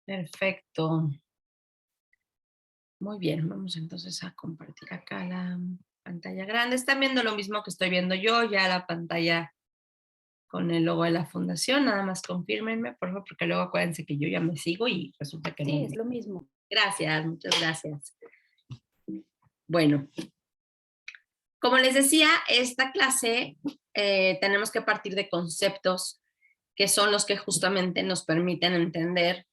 Perfecto. Muy bien, vamos entonces a compartir acá la pantalla grande. Están viendo lo mismo que estoy viendo yo, ya la pantalla con el logo de la fundación. Nada más confírmenme, por favor, porque luego acuérdense que yo ya me sigo y resulta que no Sí, es me... lo mismo. Gracias, muchas gracias. Bueno, como les decía, esta clase tenemos que partir de conceptos que son los que justamente nos permiten entender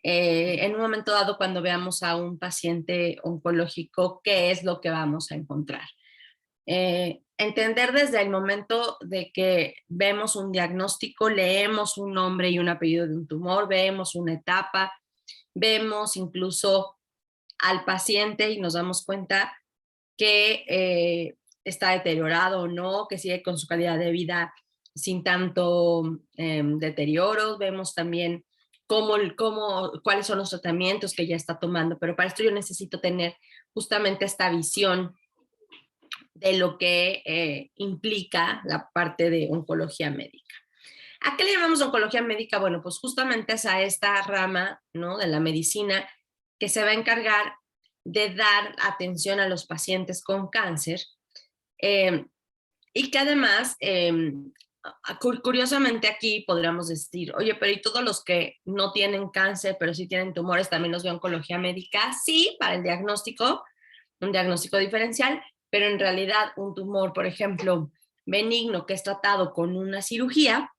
en un momento dado cuando veamos a un paciente oncológico qué es lo que vamos a encontrar. Entender desde el momento de que vemos un diagnóstico, leemos un nombre y un apellido de un tumor, vemos una etapa, vemos incluso al paciente y nos damos cuenta que está deteriorado o no, que sigue con su calidad de vida sin tanto deterioro. Vemos también cuáles son los tratamientos que ya está tomando, pero para esto yo necesito tener justamente esta visión de lo que implica la parte de oncología médica. ¿A qué le llamamos oncología médica? Bueno, pues justamente es a esta rama, ¿no?, de la medicina que se va a encargar de dar atención a los pacientes con cáncer eh, y que además, curiosamente aquí podríamos decir, oye, pero ¿y todos los que no tienen cáncer, pero sí tienen tumores, también los ve oncología médica? Sí, para el diagnóstico, un diagnóstico diferencial, pero en realidad un tumor, por ejemplo, benigno que es tratado con una cirugía,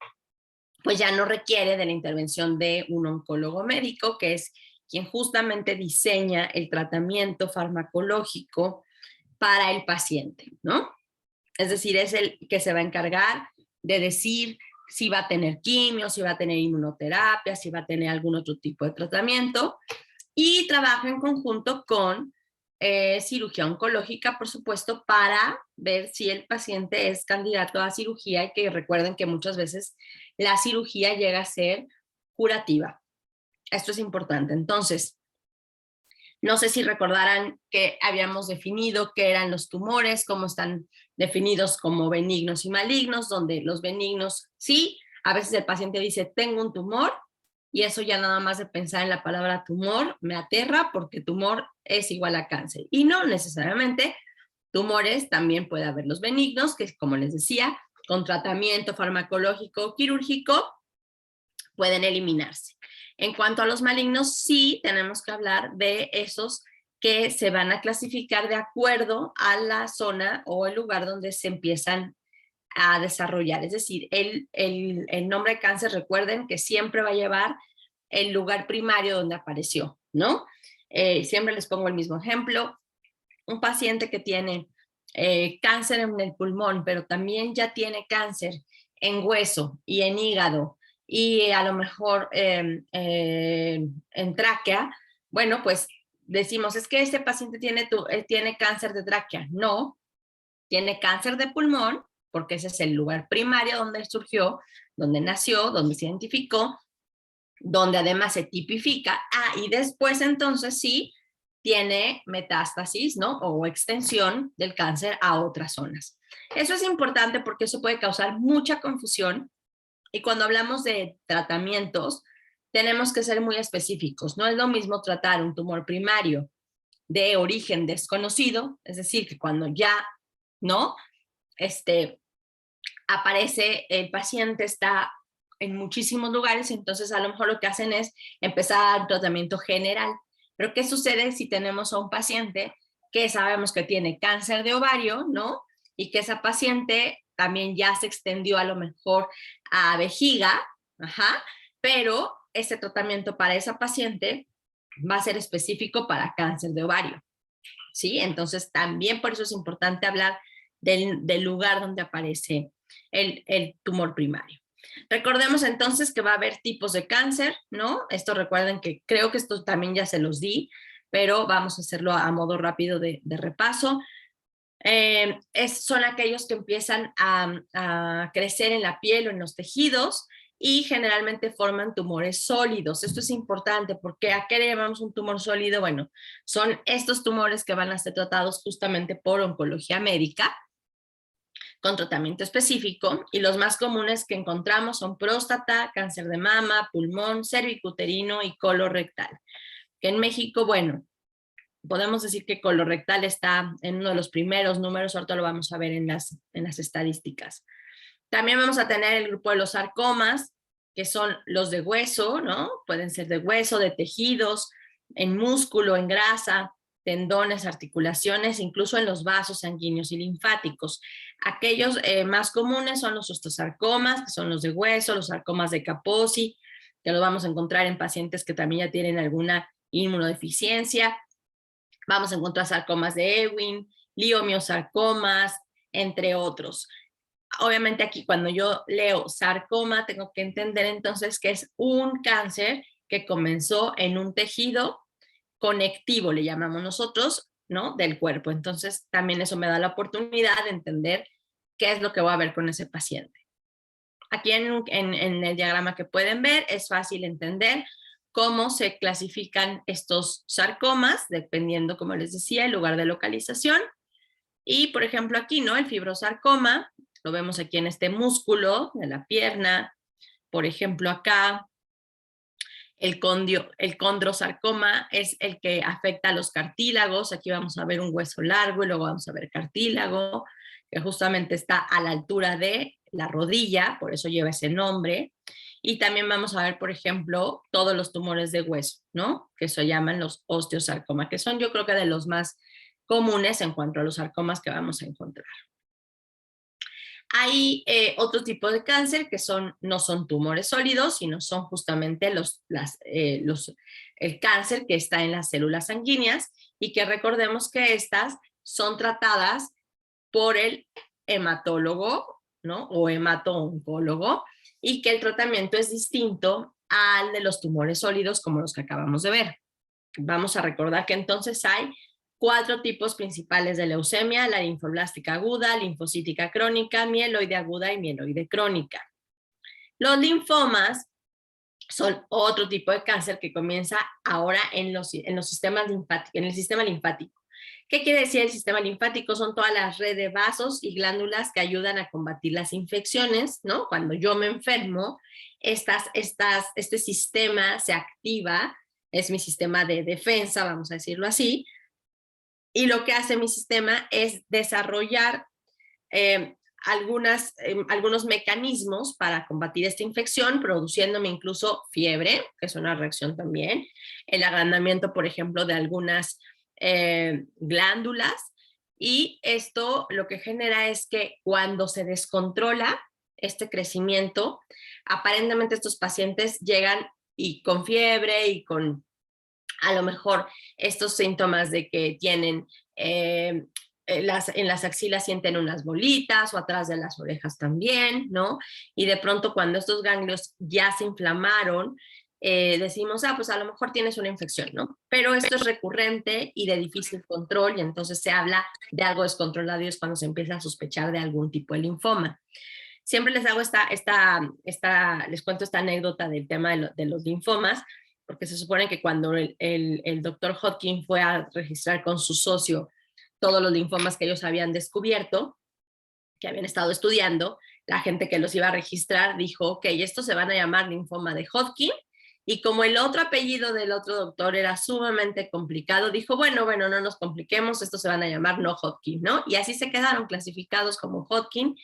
pues ya no requiere de la intervención de un oncólogo médico, que es quien justamente diseña el tratamiento farmacológico para el paciente, ¿no? Es decir, es el que se va a encargar de decir si va a tener quimio, si va a tener inmunoterapia, si va a tener algún otro tipo de tratamiento, y trabaja en conjunto con cirugía oncológica, por supuesto, para ver si el paciente es candidato a cirugía y que recuerden que muchas veces la cirugía llega a ser curativa. Esto es importante. Entonces, no sé si recordarán que habíamos definido qué eran los tumores, cómo están definidos como benignos y malignos, donde los benignos sí, a veces el paciente dice, tengo un tumor, y eso ya nada más de pensar en la palabra tumor me aterra porque tumor es igual a cáncer. Y no necesariamente, tumores también puede haber los benignos, que como les decía, con tratamiento farmacológico quirúrgico pueden eliminarse. En cuanto a los malignos, sí tenemos que hablar de esos que se van a clasificar de acuerdo a la zona o el lugar donde se empiezan a desarrollar. Es decir, el nombre de cáncer, recuerden que siempre va a llevar el lugar primario donde apareció, ¿no? Siempre les pongo el mismo ejemplo. Un paciente que tiene cáncer en el pulmón, pero también ya tiene cáncer en hueso y en hígado y a lo mejor en tráquea, bueno, pues decimos, es que este paciente tiene cáncer de tráquea. No, tiene cáncer de pulmón, porque ese es el lugar primario donde surgió, donde nació, donde se identificó, donde además se tipifica. Ah, y después entonces sí tiene metástasis, ¿no? O extensión del cáncer a otras zonas. Eso es importante porque eso puede causar mucha confusión y cuando hablamos de tratamientos tenemos que ser muy específicos. No es lo mismo tratar un tumor primario de origen desconocido, es decir, que cuando ya, ¿no? Aparece, el paciente está en muchísimos lugares, entonces a lo mejor lo que hacen es empezar un tratamiento general. Pero ¿qué sucede si tenemos a un paciente que sabemos que tiene cáncer de ovario, ¿no? Y que esa paciente también ya se extendió a lo mejor a vejiga, ajá, pero ese tratamiento para esa paciente va a ser específico para cáncer de ovario, ¿sí? Entonces también por eso es importante hablar del lugar donde aparece el tumor primario. Recordemos entonces que va a haber tipos de cáncer, ¿no? Esto recuerden que creo que esto también ya se los di, pero vamos a hacerlo a modo rápido de repaso. Son aquellos que empiezan a crecer en la piel o en los tejidos y generalmente forman tumores sólidos. Esto es importante porque ¿a qué le llamamos un tumor sólido? Bueno, son estos tumores que van a ser tratados justamente por oncología médica, con tratamiento específico, y los más comunes que encontramos son próstata, cáncer de mama, pulmón, cervicuterino y colorectal. Que en México, bueno, podemos decir que colorectal está en uno de los primeros números, ahorita lo vamos a ver en las estadísticas. También vamos a tener el grupo de los sarcomas, que son los de hueso, ¿no? Pueden ser de hueso, de tejidos, en músculo, en grasa, tendones, articulaciones, incluso en los vasos sanguíneos y linfáticos. Aquellos más comunes son los osteosarcomas, que son los de hueso, los sarcomas de Kaposi, que lo vamos a encontrar en pacientes que también ya tienen alguna inmunodeficiencia. Vamos a encontrar sarcomas de Ewing, liomiosarcomas, entre otros. Obviamente aquí cuando yo leo sarcoma tengo que entender entonces que es un cáncer que comenzó en un tejido conectivo, le llamamos nosotros, ¿no? Del cuerpo. Entonces también eso me da la oportunidad de entender qué es lo que voy a ver con ese paciente. Aquí en el diagrama que pueden ver es fácil entender cómo se clasifican estos sarcomas, dependiendo, como les decía, el lugar de localización. Y, por ejemplo, aquí, ¿no? El fibrosarcoma, lo vemos aquí en este músculo de la pierna. Por ejemplo, acá, el condrosarcoma es el que afecta a los cartílagos. Aquí vamos a ver un hueso largo y luego vamos a ver cartílago, que justamente está a la altura de la rodilla, por eso lleva ese nombre. Y también vamos a ver, por ejemplo, todos los tumores de hueso, ¿no? Que se llaman los osteosarcoma, que son yo creo que de los más comunes en cuanto a los sarcomas que vamos a encontrar. Hay otro tipo de cáncer que no son tumores sólidos, sino son justamente el cáncer que está en las células sanguíneas, y que recordemos que estas son tratadas por el hematólogo, ¿no? O hemato-oncólogo, y que el tratamiento es distinto al de los tumores sólidos como los que acabamos de ver. Vamos a recordar que entonces hay 4 tipos principales de leucemia: la linfoblástica aguda, linfocítica crónica, mieloide aguda y mieloide crónica. Los linfomas son otro tipo de cáncer que comienza ahora en el sistema linfático. ¿Qué quiere decir el sistema linfático? Son todas las redes de vasos y glándulas que ayudan a combatir las infecciones, ¿no? Cuando yo me enfermo, este sistema se activa, es mi sistema de defensa, vamos a decirlo así, y lo que hace mi sistema es desarrollar algunos mecanismos para combatir esta infección, produciéndome incluso fiebre, que es una reacción también, el agrandamiento, por ejemplo, de algunas glándulas, y esto lo que genera es que cuando se descontrola este crecimiento, aparentemente estos pacientes llegan y con fiebre y con a lo mejor estos síntomas de que tienen en las axilas sienten unas bolitas, o atrás de las orejas también, ¿no? Y de pronto cuando estos ganglios ya se inflamaron, decimos, pues a lo mejor tienes una infección, ¿no? Pero esto es recurrente y de difícil control, y entonces se habla de algo descontrolado, y es cuando se empieza a sospechar de algún tipo de linfoma. Siempre les hago les cuento esta anécdota del tema de los linfomas, porque se supone que cuando el doctor Hodgkin fue a registrar con su socio todos los linfomas que ellos habían descubierto, que habían estado estudiando, la gente que los iba a registrar dijo, ok, estos se van a llamar linfoma de Hodgkin, y como el otro apellido del otro doctor era sumamente complicado, dijo, bueno, no nos compliquemos, estos se van a llamar no Hodgkin, ¿no? Y así se quedaron clasificados como Hodgkin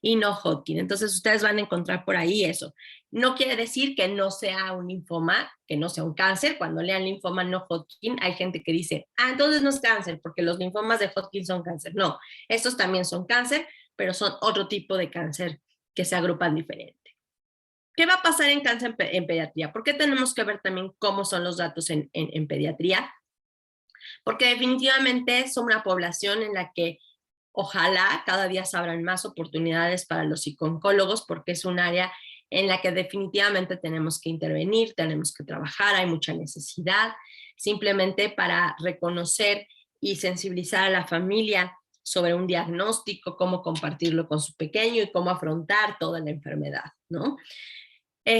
y no Hodgkin. Entonces ustedes van a encontrar por ahí eso. No quiere decir que no sea un linfoma, que no sea un cáncer. Cuando lean linfoma no Hodgkin, hay gente que dice, entonces no es cáncer, porque los linfomas de Hodgkin son cáncer. No, estos también son cáncer, pero son otro tipo de cáncer que se agrupan diferente. ¿Qué va a pasar en cáncer en pediatría? ¿Por qué tenemos que ver también cómo son los datos en pediatría? Porque definitivamente son una población en la que ojalá cada día se abran más oportunidades para los psicooncólogos, porque es un área en la que definitivamente tenemos que intervenir, tenemos que trabajar, hay mucha necesidad, simplemente para reconocer y sensibilizar a la familia sobre un diagnóstico, cómo compartirlo con su pequeño y cómo afrontar toda la enfermedad, ¿no?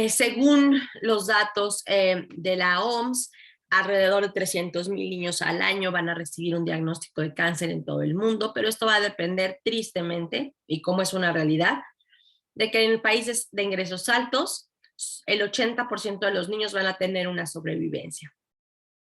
Según los datos de la OMS, alrededor de 300,000 niños al año van a recibir un diagnóstico de cáncer en todo el mundo, pero esto va a depender tristemente, y como es una realidad, de que en países de ingresos altos, el 80% de los niños van a tener una sobrevivencia,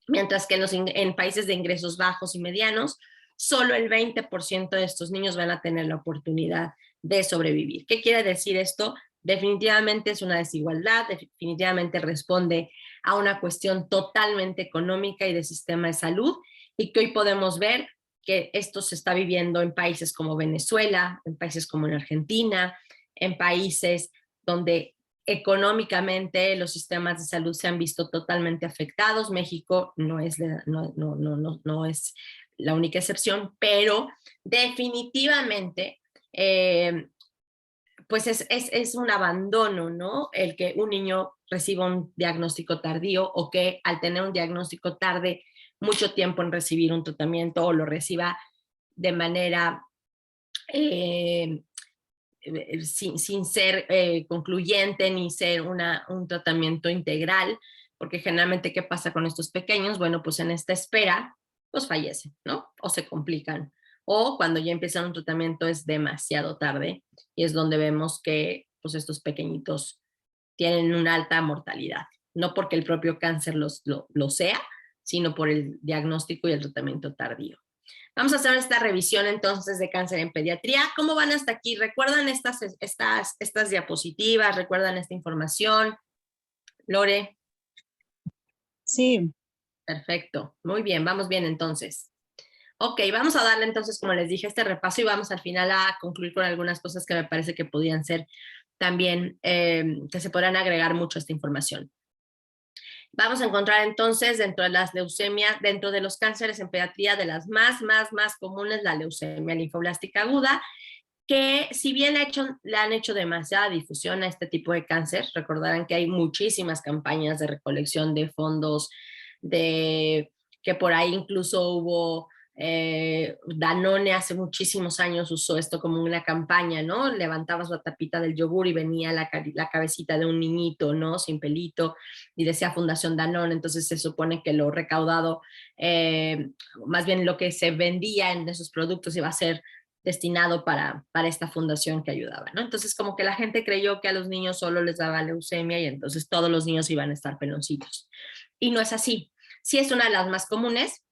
mientras que en países de ingresos bajos y medianos, solo el 20% de estos niños van a tener la oportunidad de sobrevivir. ¿Qué quiere decir esto? Definitivamente es una desigualdad, definitivamente responde a una cuestión totalmente económica y de sistema de salud, y que hoy podemos ver que esto se está viviendo en países como Venezuela, en países como en Argentina, en países donde económicamente los sistemas de salud se han visto totalmente afectados. México no es la única excepción, pero definitivamente pues es un abandono, ¿no? El que un niño reciba un diagnóstico tardío, o que al tener un diagnóstico tarde mucho tiempo en recibir un tratamiento, o lo reciba de manera sin ser concluyente ni ser un tratamiento integral, porque generalmente, ¿qué pasa con estos pequeños? Bueno, pues en esta espera, pues fallecen, ¿no? O se complican. O cuando ya empiezan un tratamiento es demasiado tarde, y es donde vemos que pues estos pequeñitos tienen una alta mortalidad, no porque el propio cáncer lo sea, sino por el diagnóstico y el tratamiento tardío. Vamos a hacer esta revisión entonces de cáncer en pediatría. ¿Cómo van hasta aquí? ¿Recuerdan estas diapositivas? ¿Recuerdan esta información? Lore, Sí, perfecto. Muy bien, vamos bien entonces. Ok, vamos a darle entonces, como les dije, este repaso, y vamos al final a concluir con algunas cosas que me parece que podrían ser también, que se podrán agregar mucho a esta información. Vamos a encontrar entonces dentro de las leucemias, dentro de los cánceres en pediatría, de las más comunes, la leucemia linfoblástica aguda, que si bien le han hecho demasiada difusión a este tipo de cáncer. Recordarán que hay muchísimas campañas de recolección de fondos, que por ahí incluso hubo, Danone hace muchísimos años usó esto como una campaña, ¿no? Levantabas la tapita del yogur y venía la cabecita de un niñito, ¿no? Sin pelito, y decía Fundación Danone. Entonces se supone que lo recaudado, más bien lo que se vendía en esos productos, iba a ser destinado para esta fundación que ayudaba, ¿no? Entonces como que la gente creyó que a los niños solo les daba leucemia, y entonces todos los niños iban a estar peloncitos. Y no es así. Sí es una de las más comunes,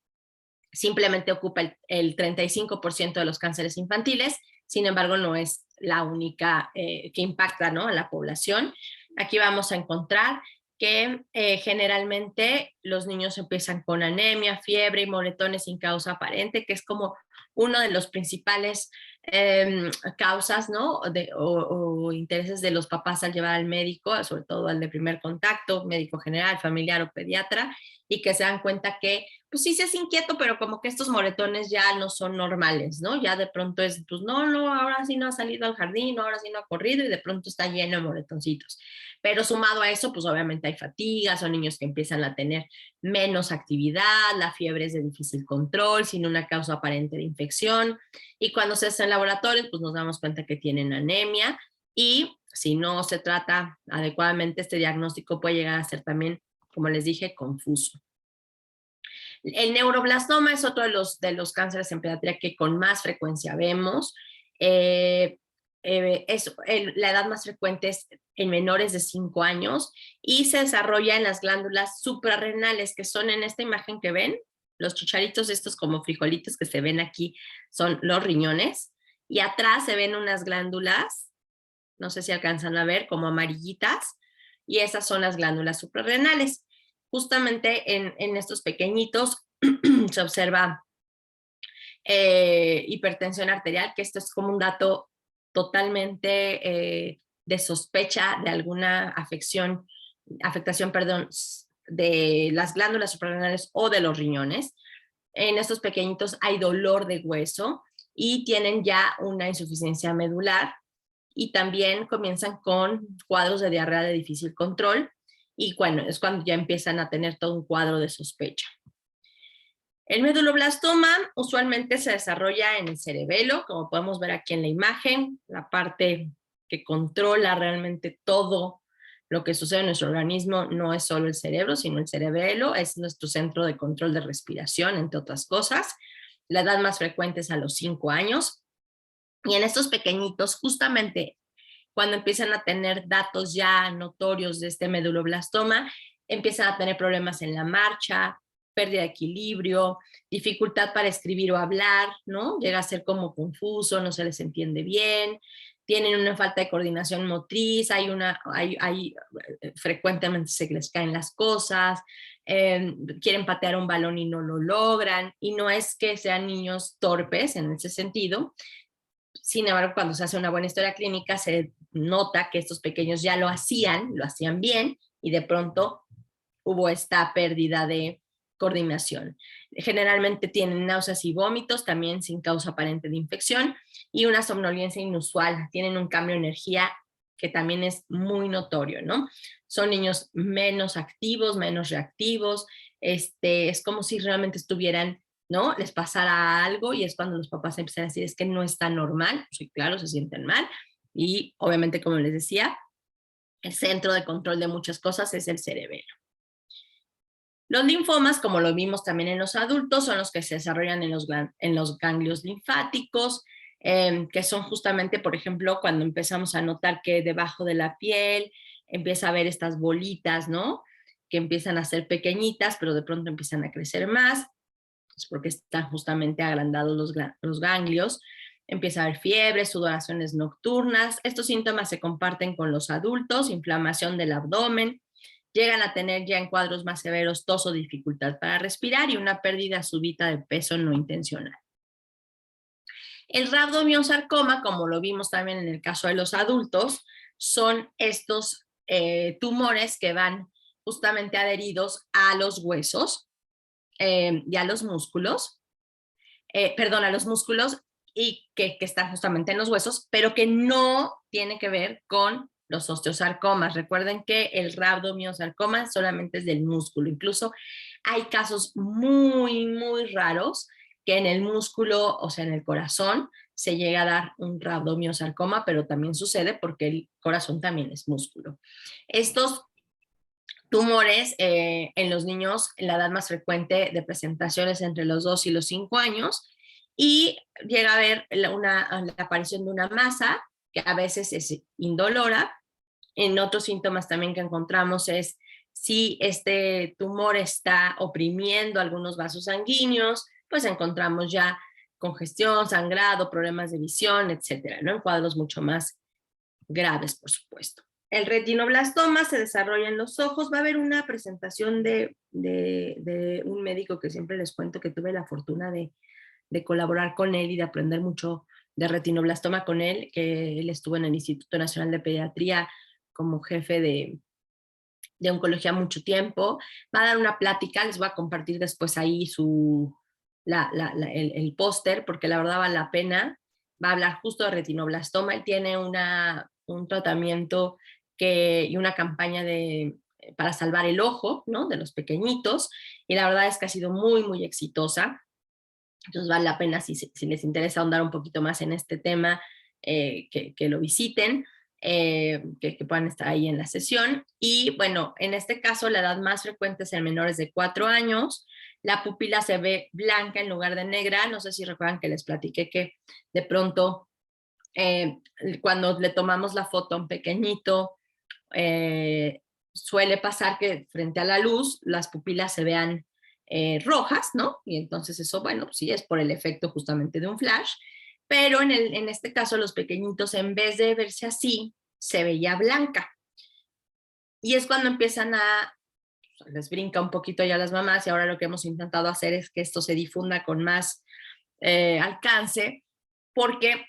simplemente ocupa el 35% de los cánceres infantiles, sin embargo no es la única que impacta, ¿no?, a la población. Aquí vamos a encontrar que generalmente los niños empiezan con anemia, fiebre y moretones sin causa aparente, que es como uno de los principales causas, ¿no?, o intereses de los papás al llevar al médico, sobre todo al de primer contacto, médico general, familiar o pediatra, y que se dan cuenta que pues sí se es inquieto, pero como que estos moretones ya no son normales, ¿no? Ya de pronto es, pues no, ahora sí no ha salido al jardín, ahora sí no ha corrido, y de pronto está lleno de moretoncitos. Pero sumado a eso, pues obviamente hay fatiga, son niños que empiezan a tener menos actividad, la fiebre es de difícil control, sin una causa aparente de infección, y cuando se hacen laboratorios, pues nos damos cuenta que tienen anemia, y si no se trata adecuadamente, este diagnóstico puede llegar a ser también, como les dije, confuso. El neuroblastoma es otro de los cánceres en pediatría que con más frecuencia vemos. La edad más frecuente es en menores de 5 años, y se desarrolla en las glándulas suprarrenales, que son en esta imagen que ven, los chicharitos estos como frijolitos que se ven aquí son los riñones, y atrás se ven unas glándulas, no sé si alcanzan a ver, como amarillitas, y esas son las glándulas suprarrenales. Justamente en estos pequeñitos se observa hipertensión arterial, que esto es como un dato totalmente de sospecha de alguna afectación, perdón, de las glándulas suprarrenales o de los riñones. En estos pequeñitos hay dolor de hueso y tienen ya una insuficiencia medular, y también comienzan con cuadros de diarrea de difícil control, y bueno, es cuando ya empiezan a tener todo un cuadro de sospecha. El meduloblastoma usualmente se desarrolla en el cerebelo, como podemos ver aquí en la imagen, la parte que controla realmente todo Lo que sucede en nuestro organismo no es solo el cerebro, sino el cerebelo, es nuestro centro de control de respiración, entre otras cosas. La edad más frecuente es a los 5 años. Y en estos pequeñitos, justamente cuando empiezan a tener datos ya notorios de este meduloblastoma, empiezan a tener problemas en la marcha, pérdida de equilibrio, dificultad para escribir o hablar, ¿no? Llega a ser como confuso, no se les entiende bien, tienen una falta de coordinación motriz, frecuentemente se les caen las cosas, quieren patear un balón y no lo logran, y no es que sean niños torpes en ese sentido. Sin embargo, cuando se hace una buena historia clínica, se nota que estos pequeños ya lo hacían bien, y de pronto hubo esta pérdida de coordinación. Generalmente tienen náuseas y vómitos, también sin causa aparente de infección, y una somnolencia inusual. Tienen un cambio de energía que también es muy notorio, ¿no? Son niños menos activos, menos reactivos, es como si realmente estuvieran, ¿no? Les pasara algo, y es cuando los papás empiezan a decir, es que no está normal. Sí, claro, se sienten mal, y obviamente, como les decía, el centro de control de muchas cosas es el cerebelo. Los linfomas, como lo vimos también en los adultos, son los que se desarrollan en los ganglios linfáticos, que son justamente, por ejemplo, cuando empezamos a notar que debajo de la piel empieza a haber estas bolitas, ¿no? Que empiezan a ser pequeñitas, pero de pronto empiezan a crecer más, es porque están justamente agrandados los ganglios. Empieza a haber fiebre, sudoraciones nocturnas. Estos síntomas se comparten con los adultos, inflamación del abdomen. Llegan a tener ya en cuadros más severos tos o dificultad para respirar y una pérdida súbita de peso no intencional. El rhabdomiosarcoma, como lo vimos también en el caso de los adultos, son estos tumores que van justamente adheridos a los huesos y a los músculos, a los músculos, y que están justamente en los huesos, pero que no tiene que ver con los osteosarcomas. Recuerden que el rhabdomiosarcoma solamente es del músculo. Incluso hay casos muy, muy raros que en el músculo, o sea, en el corazón, se llega a dar un rhabdomiosarcoma, pero también sucede porque el corazón también es músculo. Estos tumores en los niños, la edad más frecuente de presentación es entre los 2 y los 5 años, y llega a haber la aparición de una masa que a veces es indolora. En otros síntomas también que encontramos es si este tumor está oprimiendo algunos vasos sanguíneos, pues encontramos ya congestión, sangrado, problemas de visión, etcétera, ¿no? En cuadros mucho más graves, por supuesto. El retinoblastoma se desarrolla en los ojos. Va a haber una presentación de un médico que siempre les cuento que tuve la fortuna de colaborar con él y de aprender mucho de retinoblastoma con él, que él estuvo en el Instituto Nacional de Pediatría como jefe de oncología mucho tiempo. Va a dar una plática, les voy a compartir después ahí el póster, porque la verdad vale la pena. Va a hablar justo de retinoblastoma. Él tiene un tratamiento y una campaña para salvar el ojo, ¿no? De los pequeñitos, y la verdad es que ha sido muy, muy exitosa. Entonces vale la pena, si les interesa ahondar un poquito más en este tema, que lo visiten, que puedan estar ahí en la sesión. Y bueno, en este caso la edad más frecuente es en menores de 4 años. La pupila se ve blanca en lugar de negra. No sé si recuerdan que les platiqué que de pronto cuando le tomamos la foto a un pequeñito, suele pasar que frente a la luz las pupilas se vean rojas, ¿no? Y entonces eso, bueno, sí es por el efecto justamente de un flash, pero en este caso los pequeñitos, en vez de verse así, se veía blanca. Y es cuando empiezan les brinca un poquito ya a las mamás, y ahora lo que hemos intentado hacer es que esto se difunda con más alcance, porque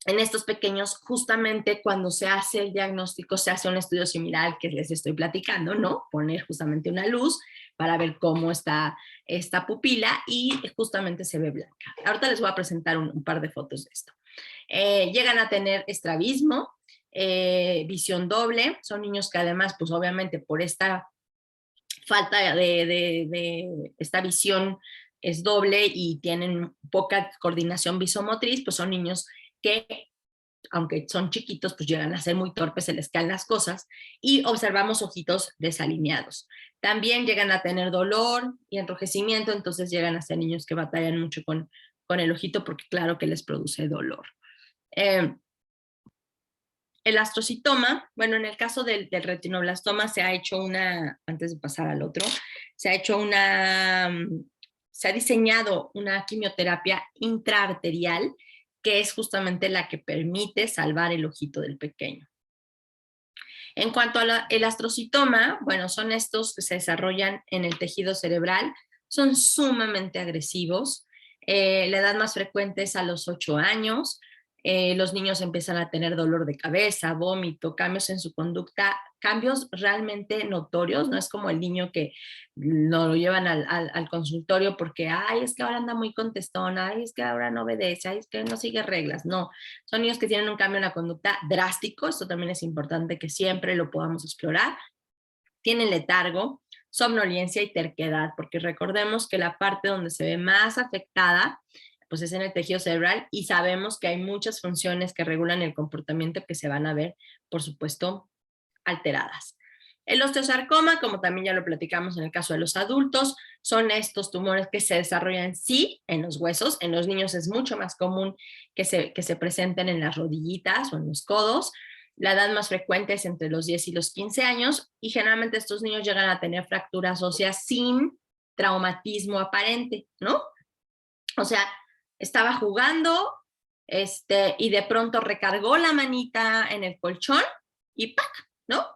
en estos pequeños, justamente cuando se hace el diagnóstico, se hace un estudio similar al que les estoy platicando, ¿no? Poner justamente una luz para ver cómo está esta pupila, y justamente se ve blanca. Ahorita les voy a presentar un par de fotos de esto. Llegan a tener estrabismo, visión doble. Son niños que además, pues obviamente por esta falta de esta visión es doble y tienen poca coordinación visomotriz, pues son niños que aunque son chiquitos, pues llegan a ser muy torpes, se les caen las cosas, y observamos ojitos desalineados. También llegan a tener dolor y enrojecimiento, entonces llegan a ser niños que batallan mucho con el ojito porque claro que les produce dolor. El astrocitoma, bueno, en el caso del retinoblastoma se ha hecho antes de pasar al otro, se ha diseñado una quimioterapia intraarterial que es justamente la que permite salvar el ojito del pequeño. En cuanto al astrocitoma, bueno, son estos que se desarrollan en el tejido cerebral, son sumamente agresivos, la edad más frecuente es a los 8 años, los niños empiezan a tener dolor de cabeza, vómito, cambios en su conducta, cambios realmente notorios, no es como el niño que no lo llevan al consultorio porque, ay, es que ahora anda muy contestón, ay, es que ahora no obedece, ay, es que no sigue reglas, no, son niños que tienen un cambio en la conducta drástico, esto también es importante que siempre lo podamos explorar, tienen letargo, somnolencia y terquedad, porque recordemos que la parte donde se ve más afectada pues es en el tejido cerebral y sabemos que hay muchas funciones que regulan el comportamiento que se van a ver, por supuesto, alteradas. El osteosarcoma, como también ya lo platicamos en el caso de los adultos, son estos tumores que se desarrollan sí en los huesos. En los niños es mucho más común que se presenten en las rodillitas o en los codos. La edad más frecuente es entre los 10 y los 15 años y generalmente estos niños llegan a tener fracturas óseas sin traumatismo aparente, ¿no? O sea, estaba jugando y de pronto recargó la manita en el colchón y ¡pac! ¿No?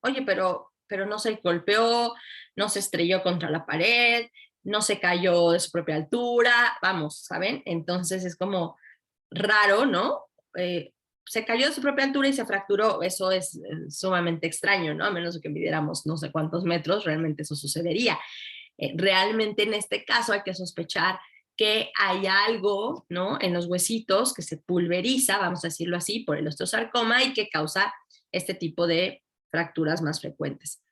Oye, pero no se golpeó, no se estrelló contra la pared, no se cayó de su propia altura, vamos, ¿saben? Entonces es como raro, ¿no? Se cayó de su propia altura y se fracturó, eso es sumamente extraño, ¿no? A menos de que midiéramos no sé cuántos metros, realmente eso sucedería. Realmente en este caso hay que sospechar que hay algo, ¿no? En los huesitos que se pulveriza, vamos a decirlo así, por el osteosarcoma y que causa este tipo de fracturas más frecuentes.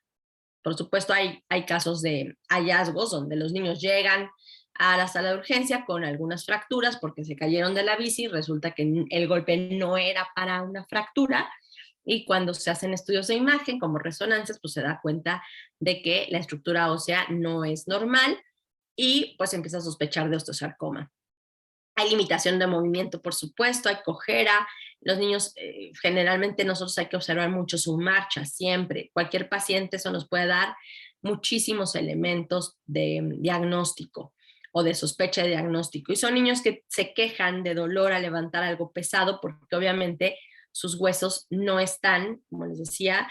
Por supuesto, hay casos de hallazgos donde los niños llegan a la sala de urgencia con algunas fracturas porque se cayeron de la bici y resulta que el golpe no era para una fractura y cuando se hacen estudios de imagen como resonancias, pues se da cuenta de que la estructura ósea no es normal y pues empieza a sospechar de osteosarcoma. Hay limitación de movimiento, por supuesto, hay cojera. Los niños, generalmente nosotros hay que observar mucho su marcha, siempre. Cualquier paciente eso nos puede dar muchísimos elementos de diagnóstico o de sospecha de diagnóstico. Y son niños que se quejan de dolor al levantar algo pesado porque obviamente sus huesos no están, como les decía,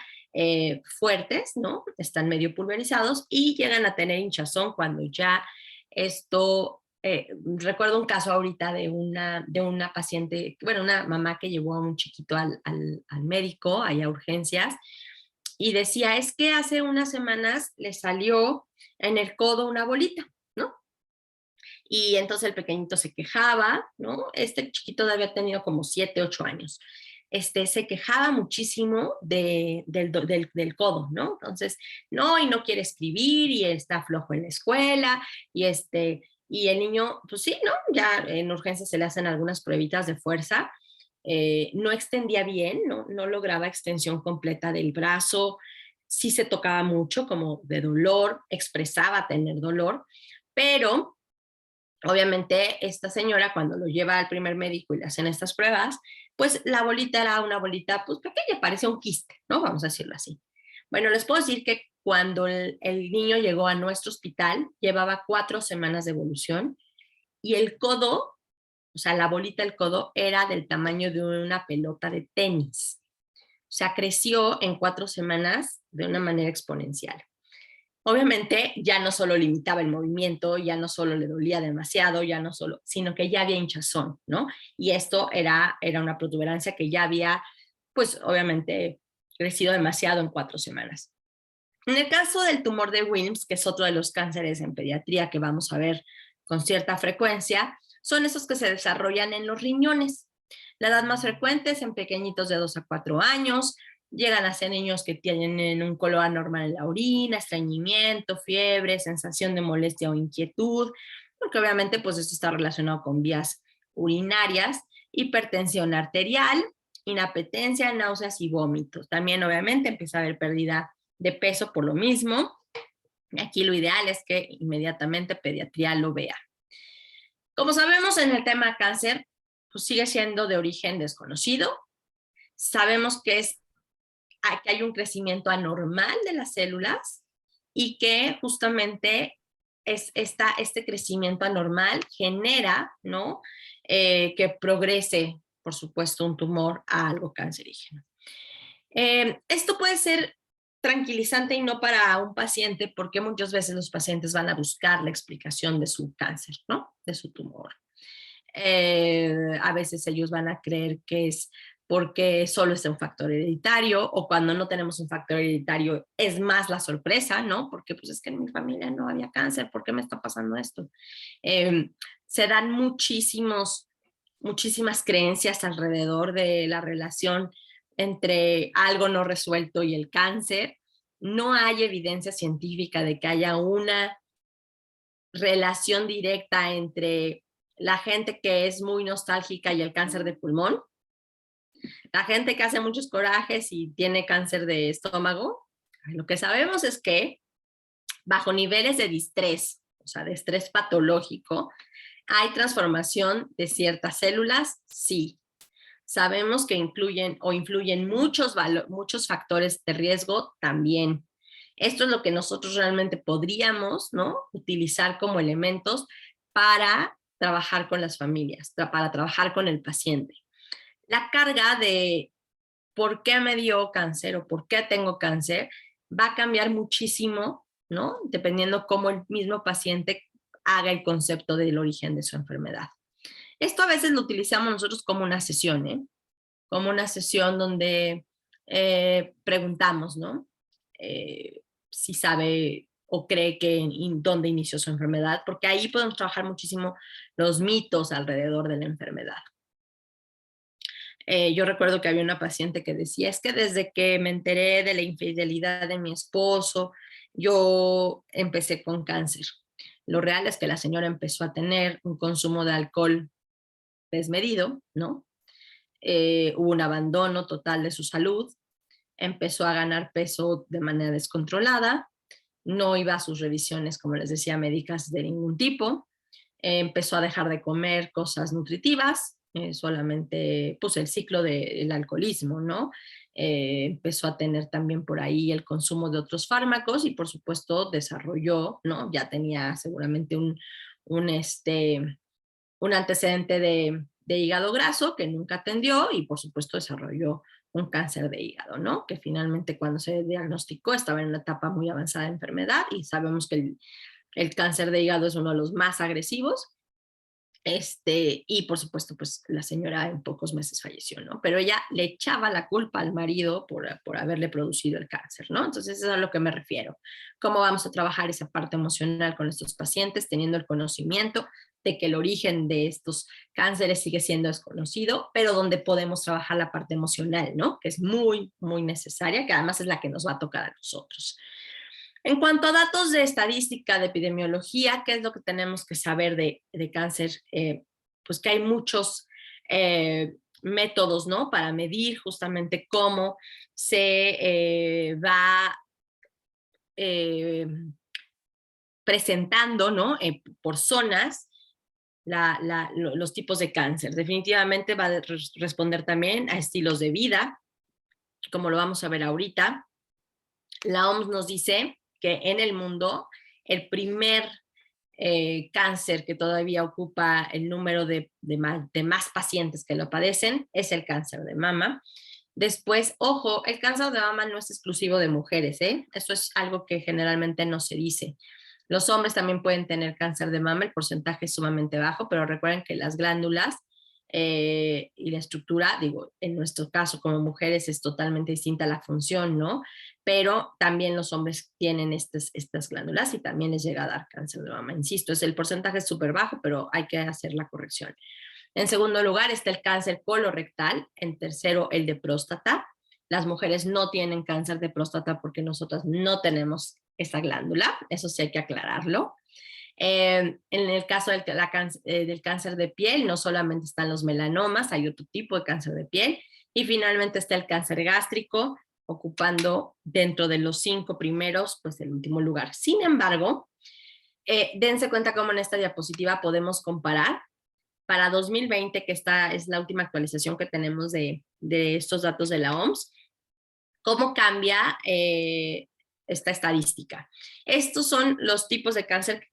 fuertes, ¿no? Están medio pulverizados y llegan a tener hinchazón cuando ya esto recuerdo un caso ahorita de una paciente, bueno, una mamá que llevó a un chiquito al médico, allá a urgencias, y decía, es que hace unas semanas le salió en el codo una bolita, ¿no? Y entonces el pequeñito se quejaba, ¿no? Este chiquito debía haber tenido como 7, 8 años. Se quejaba muchísimo del codo, ¿no? Entonces, no, y no quiere escribir, y está flojo en la escuela, y el niño, pues sí, ¿no? Ya en urgencia se le hacen algunas pruebitas de fuerza, no extendía bien, no lograba extensión completa del brazo, sí se tocaba mucho como de dolor, expresaba tener dolor, pero obviamente esta señora cuando lo lleva al primer médico y le hacen estas pruebas, pues la bolita era una bolita pues pequeña, parecía un quiste, ¿no? Vamos a decirlo así. Bueno, les puedo decir que cuando el niño llegó a nuestro hospital, llevaba 4 semanas de evolución y el codo, o sea, la bolita del codo era del tamaño de una pelota de tenis. O sea, creció en 4 semanas de una manera exponencial. Obviamente ya no solo limitaba el movimiento, ya no solo le dolía demasiado, ya no solo, sino que ya había hinchazón, ¿no? Y esto era una protuberancia que ya había, pues obviamente, crecido demasiado en 4 semanas. En el caso del tumor de Wilms, que es otro de los cánceres en pediatría que vamos a ver con cierta frecuencia, son esos que se desarrollan en los riñones. La edad más frecuente es en pequeñitos de 2 a 4 años, llegan a ser niños que tienen un color anormal en la orina, estreñimiento, fiebre, sensación de molestia o inquietud, porque obviamente pues esto está relacionado con vías urinarias, hipertensión arterial, inapetencia, náuseas y vómitos. También obviamente empieza a haber pérdida de peso por lo mismo. Aquí lo ideal es que inmediatamente pediatría lo vea. Como sabemos, en el tema cáncer, pues sigue siendo de origen desconocido. Sabemos que hay un crecimiento anormal de las células y que justamente este crecimiento anormal genera, ¿no? Que progrese, por supuesto, un tumor a algo cancerígeno. Esto puede ser tranquilizante y no para un paciente, porque muchas veces los pacientes van a buscar la explicación de su cáncer, ¿no? De su tumor. A veces ellos van a creer que es porque solo es un factor hereditario, o cuando no tenemos un factor hereditario es más la sorpresa, ¿no? Porque pues es que en mi familia no había cáncer, ¿por qué me está pasando esto? Se dan muchísimas creencias alrededor de la relación entre algo no resuelto y el cáncer. No hay evidencia científica de que haya una relación directa entre la gente que es muy nostálgica y el cáncer de pulmón, la gente que hace muchos corajes y tiene cáncer de estómago. Lo que sabemos es que bajo niveles de distrés, o sea, de estrés patológico, ¿hay transformación de ciertas células? Sí. Sabemos que influyen muchos factores de riesgo también. Esto es lo que nosotros realmente podríamos, ¿no?, utilizar como elementos para trabajar con las familias, para trabajar con el paciente. La carga de por qué me dio cáncer o por qué tengo cáncer va a cambiar muchísimo, ¿no?, dependiendo cómo el mismo paciente haga el concepto del origen de su enfermedad. Esto a veces lo utilizamos nosotros como una sesión, ¿eh? Como una sesión donde preguntamos, ¿no? Si sabe o cree que dónde inició su enfermedad, porque ahí podemos trabajar muchísimo los mitos alrededor de la enfermedad. Yo recuerdo que había una paciente que decía, es que desde que me enteré de la infidelidad de mi esposo, yo empecé con cáncer. Lo real es que la señora empezó a tener un consumo de alcohol desmedido, ¿no? Hubo un abandono total de su salud, empezó a ganar peso de manera descontrolada, no iba a sus revisiones, como les decía, médicas de ningún tipo, empezó a dejar de comer cosas nutritivas, solamente pues el ciclo del alcoholismo, ¿no? Empezó a tener también por ahí el consumo de otros fármacos y por supuesto desarrolló, ¿no? Ya tenía seguramente un antecedente de hígado graso que nunca atendió y por supuesto desarrolló un cáncer de hígado, ¿no? Que finalmente cuando se diagnosticó estaba en una etapa muy avanzada de enfermedad y sabemos que el cáncer de hígado es uno de los más agresivos. Y por supuesto, pues la señora en pocos meses falleció, ¿no? Pero ella le echaba la culpa al marido por haberle producido el cáncer, ¿no? Entonces, eso es a lo que me refiero. ¿Cómo vamos a trabajar esa parte emocional con estos pacientes, teniendo el conocimiento de que el origen de estos cánceres sigue siendo desconocido, pero donde podemos trabajar la parte emocional, ¿no? Que es muy, muy necesaria, que además es la que nos va a tocar a nosotros. En cuanto a datos de estadística, de epidemiología, ¿qué es lo que tenemos que saber de cáncer? Pues que hay muchos métodos, ¿no? Para medir justamente cómo se va presentando, ¿no? Por zonas los tipos de cáncer. Definitivamente va a responder también a estilos de vida, como lo vamos a ver ahorita. La OMS nos dice que en el mundo el primer cáncer que todavía ocupa el número de más pacientes que lo padecen es el cáncer de mama. Después, ojo, el cáncer de mama no es exclusivo de mujeres, ¿eh? Eso es algo que generalmente no se dice. Los hombres también pueden tener cáncer de mama, el porcentaje es sumamente bajo, pero recuerden que las glándulas y la estructura, digo, en nuestro caso como mujeres es totalmente distinta la función, ¿no? Pero también los hombres tienen estas glándulas y también les llega a dar cáncer de mama. Insisto, el porcentaje es súper bajo, pero hay que hacer la corrección. En segundo lugar está el cáncer colorectal, en tercero el de próstata. Las mujeres no tienen cáncer de próstata porque nosotras no tenemos esta glándula, eso sí hay que aclararlo. En el caso del cáncer de piel, no solamente están los melanomas, hay otro tipo de cáncer de piel, Y finalmente está el cáncer gástrico, ocupando dentro de los 5 primeros, pues el último lugar. Sin embargo, dense cuenta cómo en esta diapositiva podemos comparar para 2020, que esta es la última actualización que tenemos de estos datos de la OMS, cómo cambia esta estadística. Estos son los tipos de cáncer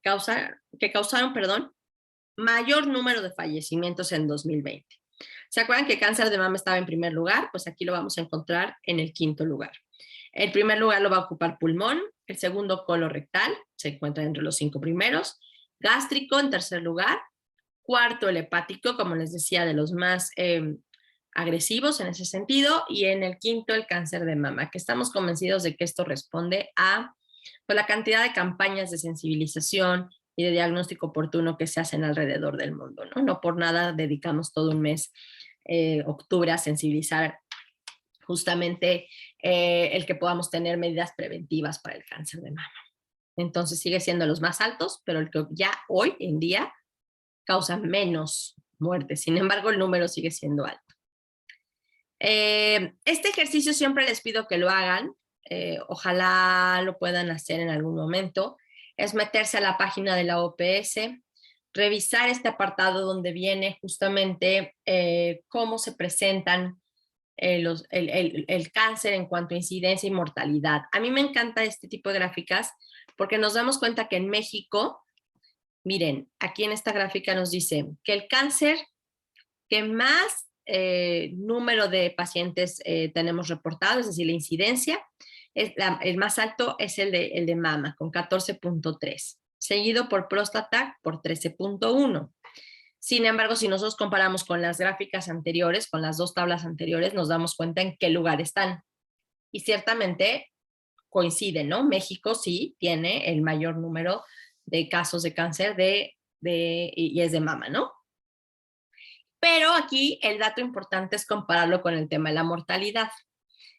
que causaron, mayor número de fallecimientos en 2020. ¿Se acuerdan que cáncer de mama estaba en primer lugar? Pues aquí lo vamos a encontrar en el 5º lugar. El primer lugar lo va a ocupar pulmón, el segundo colorectal, se encuentra entre los 5 primeros, gástrico en tercer lugar, cuarto el hepático, como les decía, de los más agresivos en ese sentido, y en el 5º el cáncer de mama, que estamos convencidos de que esto responde a pues, la cantidad de campañas de sensibilización y de diagnóstico oportuno que se hacen alrededor del mundo, ¿no? No por nada dedicamos todo un mes, octubre, a sensibilizar justamente el que podamos tener medidas preventivas para el cáncer de mama. Entonces sigue siendo los más altos, pero el que ya hoy en día causa menos muertes. Sin embargo, el número sigue siendo alto. Este ejercicio siempre les pido que lo hagan. Ojalá lo puedan hacer en algún momento. Es meterse a la página de la OPS, revisar este apartado donde viene justamente cómo se presentan el cáncer en cuanto a incidencia y mortalidad. A mí me encanta este tipo de gráficas porque nos damos cuenta que en México, miren, aquí en esta gráfica nos dice que el cáncer que más número de pacientes tenemos reportado, es decir, la incidencia, el más alto es el de mama, con 14.3, seguido por próstata por 13.1. Sin embargo, si nosotros comparamos con las gráficas anteriores, con las 2 tablas anteriores, nos damos cuenta en qué lugar están. Y ciertamente coinciden, ¿no? México sí tiene el mayor número de casos de cáncer y es de mama, ¿no? Pero aquí el dato importante es compararlo con el tema de la mortalidad.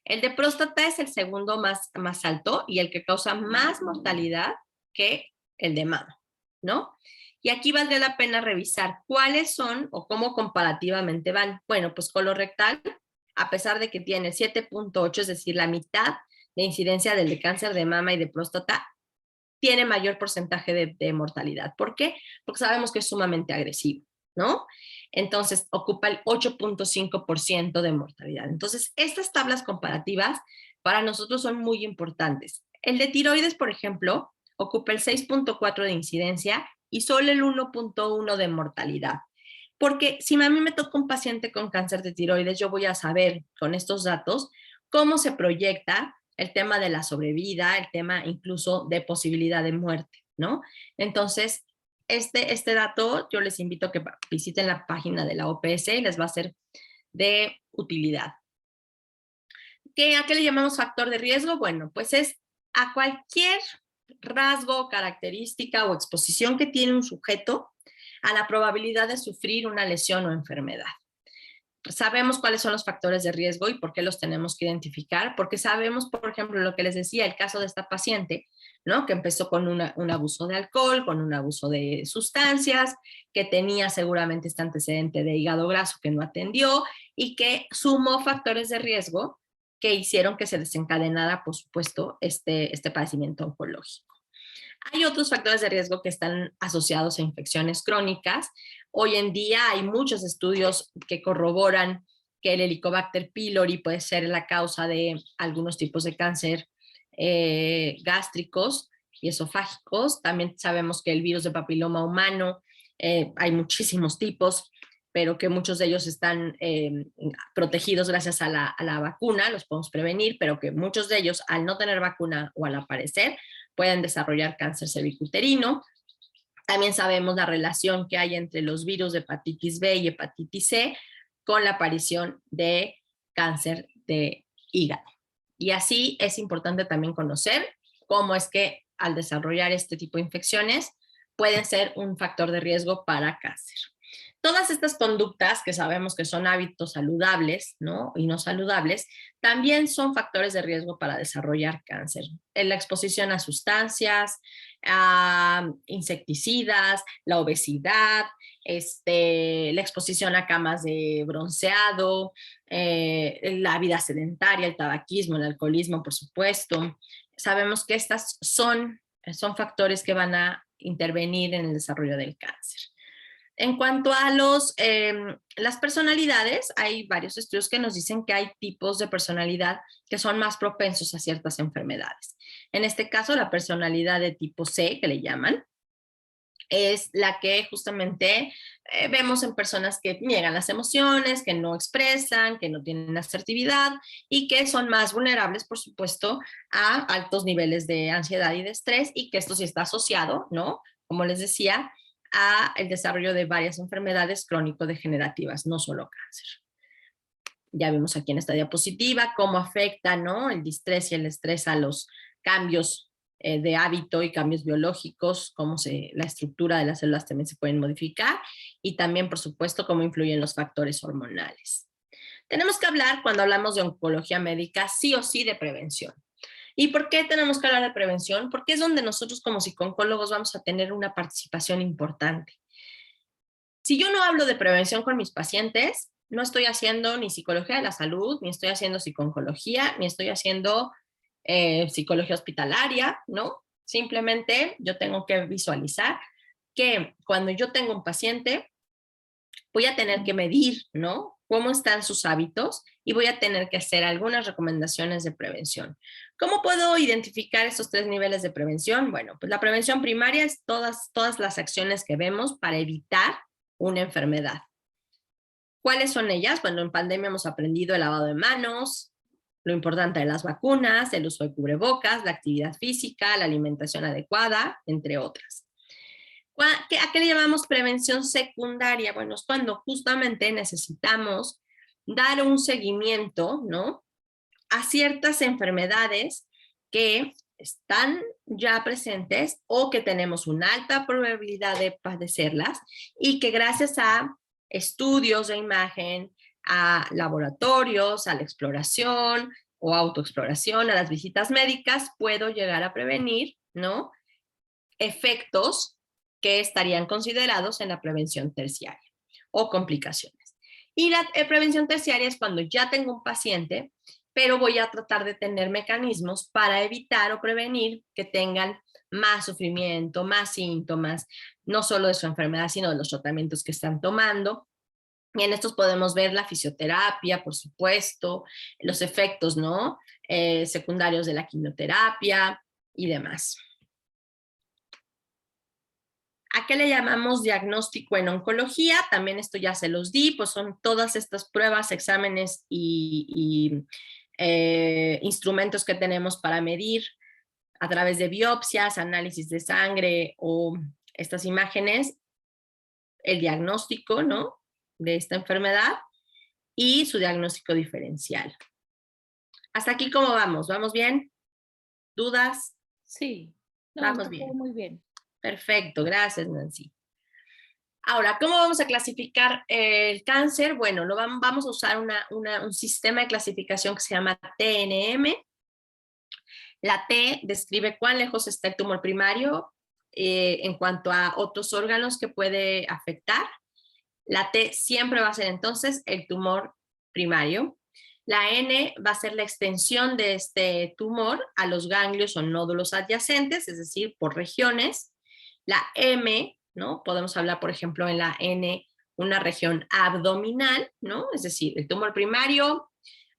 El de próstata es el segundo más alto y el que causa más mortalidad que el de mama, ¿no? Y aquí valdría la pena revisar cuáles son o cómo comparativamente van. Bueno, pues colorectal, a pesar de que tiene 7.8, es decir, la mitad de incidencia del de cáncer de mama y de próstata, tiene mayor porcentaje de mortalidad. ¿Por qué? Porque sabemos que es sumamente agresivo, ¿no? Entonces, ocupa el 8.5% de mortalidad. Entonces, estas tablas comparativas para nosotros son muy importantes. El de tiroides, por ejemplo, ocupa el 6.4 de incidencia y solo el 1.1 de mortalidad. Porque si a mí me toca un paciente con cáncer de tiroides, yo voy a saber con estos datos cómo se proyecta el tema de la sobrevida, el tema incluso de posibilidad de muerte, ¿no? Entonces, este dato yo les invito a que visiten la página de la OPS y les va a ser de utilidad. ¿A qué le llamamos factor de riesgo? Bueno, pues es a cualquier rasgo, característica o exposición que tiene un sujeto a la probabilidad de sufrir una lesión o enfermedad. Sabemos cuáles son los factores de riesgo y por qué los tenemos que identificar, porque sabemos, por ejemplo, lo que les decía, el caso de esta paciente, ¿no? Que empezó con un abuso de alcohol, con un abuso de sustancias, que tenía seguramente este antecedente de hígado graso que no atendió y que sumó factores de riesgo que hicieron que se desencadenara, por supuesto, este padecimiento oncológico. Hay otros factores de riesgo que están asociados a infecciones crónicas. Hoy en día hay muchos estudios que corroboran que el Helicobacter pylori puede ser la causa de algunos tipos de cáncer gástricos y esofágicos. También sabemos que el virus de papiloma humano, hay muchísimos tipos, pero que muchos de ellos están protegidos gracias a la vacuna, los podemos prevenir, pero que muchos de ellos, al no tener vacuna o al aparecer, pueden desarrollar cáncer cervicuterino. También sabemos la relación que hay entre los virus de hepatitis B y hepatitis C con la aparición de cáncer de hígado. Y así es importante también conocer cómo es que al desarrollar este tipo de infecciones pueden ser un factor de riesgo para cáncer. Todas estas conductas que sabemos que son hábitos saludables, ¿no? Y no saludables, también son factores de riesgo para desarrollar cáncer. La exposición a sustancias, insecticidas, la obesidad, la exposición a camas de bronceado, la vida sedentaria, el tabaquismo, el alcoholismo, por supuesto. Sabemos que estas son factores que van a intervenir en el desarrollo del cáncer. En cuanto a las personalidades, hay varios estudios que nos dicen que hay tipos de personalidad que son más propensos a ciertas enfermedades. En este caso, la personalidad de tipo C, que le llaman, es la que justamente vemos en personas que niegan las emociones, que no expresan, que no tienen asertividad y que son más vulnerables, por supuesto, a altos niveles de ansiedad y de estrés, y que esto sí está asociado, ¿no? Como les decía, a el desarrollo de varias enfermedades crónico-degenerativas, no solo cáncer. Ya vimos aquí en esta diapositiva cómo afecta, ¿no?, el distrés y el estrés a los cambios de hábito y cambios biológicos, cómo la estructura de las células también se pueden modificar, y también, por supuesto, cómo influyen los factores hormonales. Tenemos que hablar, cuando hablamos de oncología médica, sí o sí de prevención. ¿Y por qué tenemos que hablar de prevención? Porque es donde nosotros como psicooncólogos vamos a tener una participación importante. Si yo no hablo de prevención con mis pacientes, no estoy haciendo ni psicología de la salud, ni estoy haciendo psicooncología, ni estoy haciendo psicología hospitalaria, ¿no? Simplemente yo tengo que visualizar que cuando yo tengo un paciente, voy a tener que medir, ¿no?, cómo están sus hábitos, y voy a tener que hacer algunas recomendaciones de prevención. ¿Cómo puedo identificar estos 3 niveles de prevención? Bueno, pues la prevención primaria es todas las acciones que vemos para evitar una enfermedad. ¿Cuáles son ellas? Bueno, en pandemia hemos aprendido el lavado de manos, lo importante de las vacunas, el uso de cubrebocas, la actividad física, la alimentación adecuada, entre otras. ¿A qué le llamamos prevención secundaria? Bueno, es cuando justamente necesitamos dar un seguimiento, ¿no?, a ciertas enfermedades que están ya presentes o que tenemos una alta probabilidad de padecerlas, y que gracias a estudios de imagen, a laboratorios, a la exploración o autoexploración, a las visitas médicas, puedo llegar a prevenir, ¿no?, efectos que estarían considerados en la prevención terciaria o complicaciones. Y la prevención terciaria es cuando ya tengo un paciente, pero voy a tratar de tener mecanismos para evitar o prevenir que tengan más sufrimiento, más síntomas, no solo de su enfermedad, sino de los tratamientos que están tomando. Y en estos podemos ver la fisioterapia, por supuesto, los efectos, ¿no?, secundarios de la quimioterapia y demás. ¿A qué le llamamos diagnóstico en oncología? También esto ya se los di, pues son todas estas pruebas, exámenes y instrumentos que tenemos para medir a través de biopsias, análisis de sangre o estas imágenes, el diagnóstico, ¿no?, de esta enfermedad y su diagnóstico diferencial. ¿Hasta aquí cómo vamos? ¿Vamos bien? ¿Dudas? Sí, no, Vamos está todo bien. muy bien. Perfecto, gracias, Nancy. Ahora, ¿cómo vamos a clasificar el cáncer? Bueno, vamos a usar un sistema de clasificación que se llama TNM. La T describe cuán lejos está el tumor primario en cuanto a otros órganos que puede afectar. La T siempre va a ser entonces el tumor primario. La N va a ser la extensión de este tumor a los ganglios o nódulos adyacentes, es decir, por regiones. La M, ¿no?, podemos hablar, por ejemplo, en la N, una región abdominal, ¿no?, es decir, el tumor primario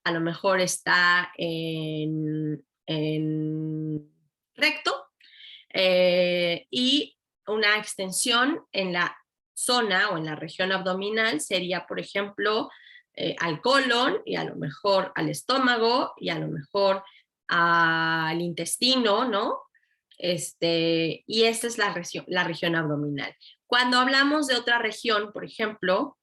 a lo mejor está en recto, y una extensión en la zona o en la región abdominal sería, por ejemplo, al colon, y a lo mejor al estómago, y a lo mejor al intestino, ¿no? Y esta es la región abdominal. Cuando hablamos de otra región, por ejemplo,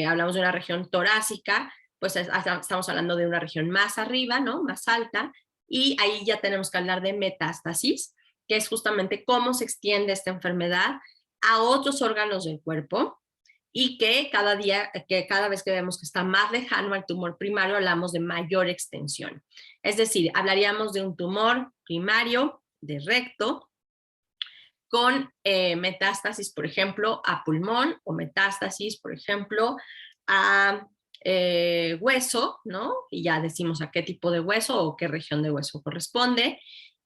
hablamos de una región torácica, pues estamos hablando de una región más arriba, ¿no?, más alta, y ahí ya tenemos que hablar de metástasis, que es justamente cómo se extiende esta enfermedad a otros órganos del cuerpo, y que cada vez que vemos que está más lejano al tumor primario, hablamos de mayor extensión. Es decir, hablaríamos de un tumor primario de recto, con metástasis, por ejemplo, a pulmón o metástasis, por ejemplo, a hueso, ¿no? Y ya decimos a qué tipo de hueso o qué región de hueso corresponde.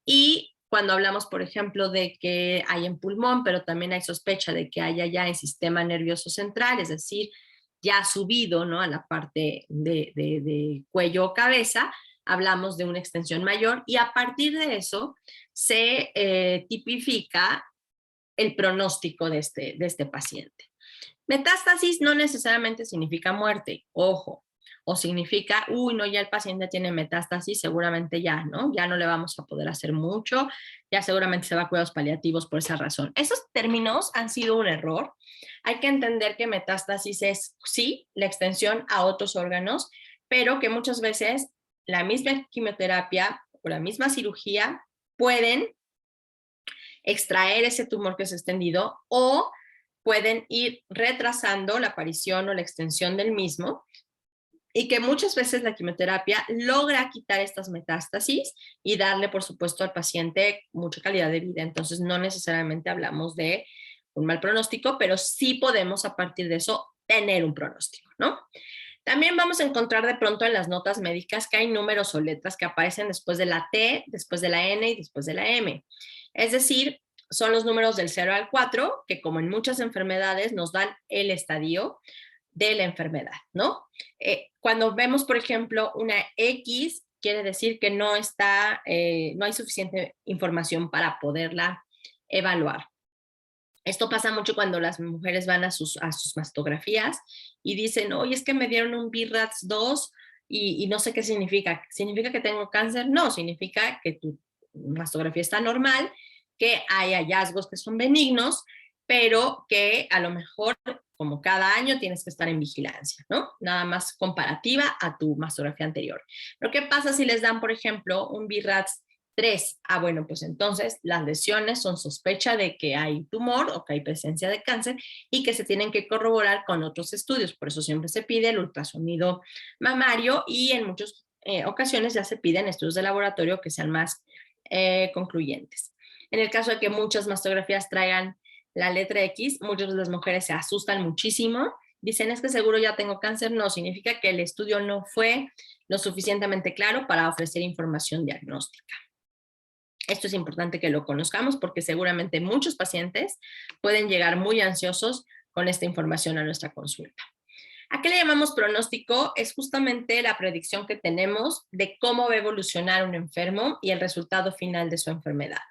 Y cuando hablamos, por ejemplo, de que hay en pulmón, pero también hay sospecha de que haya ya en sistema nervioso central, es decir, ya subido, ¿no? A la parte de cuello o cabeza, hablamos de una extensión mayor y a partir de eso se tipifica el pronóstico de este paciente. Metástasis no necesariamente significa muerte, ojo, o significa, uy, no, ya el paciente tiene metástasis, seguramente ya, ¿no? Ya no le vamos a poder hacer mucho, ya seguramente se va a cuidados paliativos por esa razón. Esos términos han sido un error. Hay que entender que metástasis es, sí, la extensión a otros órganos, pero que muchas veces la misma quimioterapia o la misma cirugía pueden extraer ese tumor que se ha extendido o pueden ir retrasando la aparición o la extensión del mismo y que muchas veces la quimioterapia logra quitar estas metástasis y darle, por supuesto, al paciente mucha calidad de vida. Entonces, no necesariamente hablamos de un mal pronóstico, pero sí podemos a partir de eso tener un pronóstico, ¿no? También vamos a encontrar de pronto en las notas médicas que hay números o letras que aparecen después de la T, después de la N y después de la M. Es decir, son los números del 0 al 4, que como en muchas enfermedades nos dan el estadio de la enfermedad, ¿no? Cuando vemos, por ejemplo, una X, quiere decir que no hay suficiente información para poderla evaluar. Esto pasa mucho cuando las mujeres van a sus mastografías y dicen, oye, es que me dieron un BRAF 2 y no sé qué significa. ¿Significa que tengo cáncer? No, significa que tu mastografía está normal, que hay hallazgos que son benignos, pero que a lo mejor, como cada año, tienes que estar en vigilancia, ¿no? Nada más comparativa a tu mastografía anterior. Pero ¿qué pasa si les dan, por ejemplo, un BRAF 3? Bueno, pues entonces las lesiones son sospecha de que hay tumor o que hay presencia de cáncer y que se tienen que corroborar con otros estudios. Por eso siempre se pide el ultrasonido mamario y en muchas ocasiones ya se piden estudios de laboratorio que sean más concluyentes. En el caso de que muchas mastografías traigan la letra X, muchas de las mujeres se asustan muchísimo. Dicen, es que seguro ya tengo cáncer. No, significa que el estudio no fue lo suficientemente claro para ofrecer información diagnóstica. Esto es importante que lo conozcamos porque seguramente muchos pacientes pueden llegar muy ansiosos con esta información a nuestra consulta. ¿A qué le llamamos pronóstico? Es justamente la predicción que tenemos de cómo va a evolucionar un enfermo y el resultado final de su enfermedad.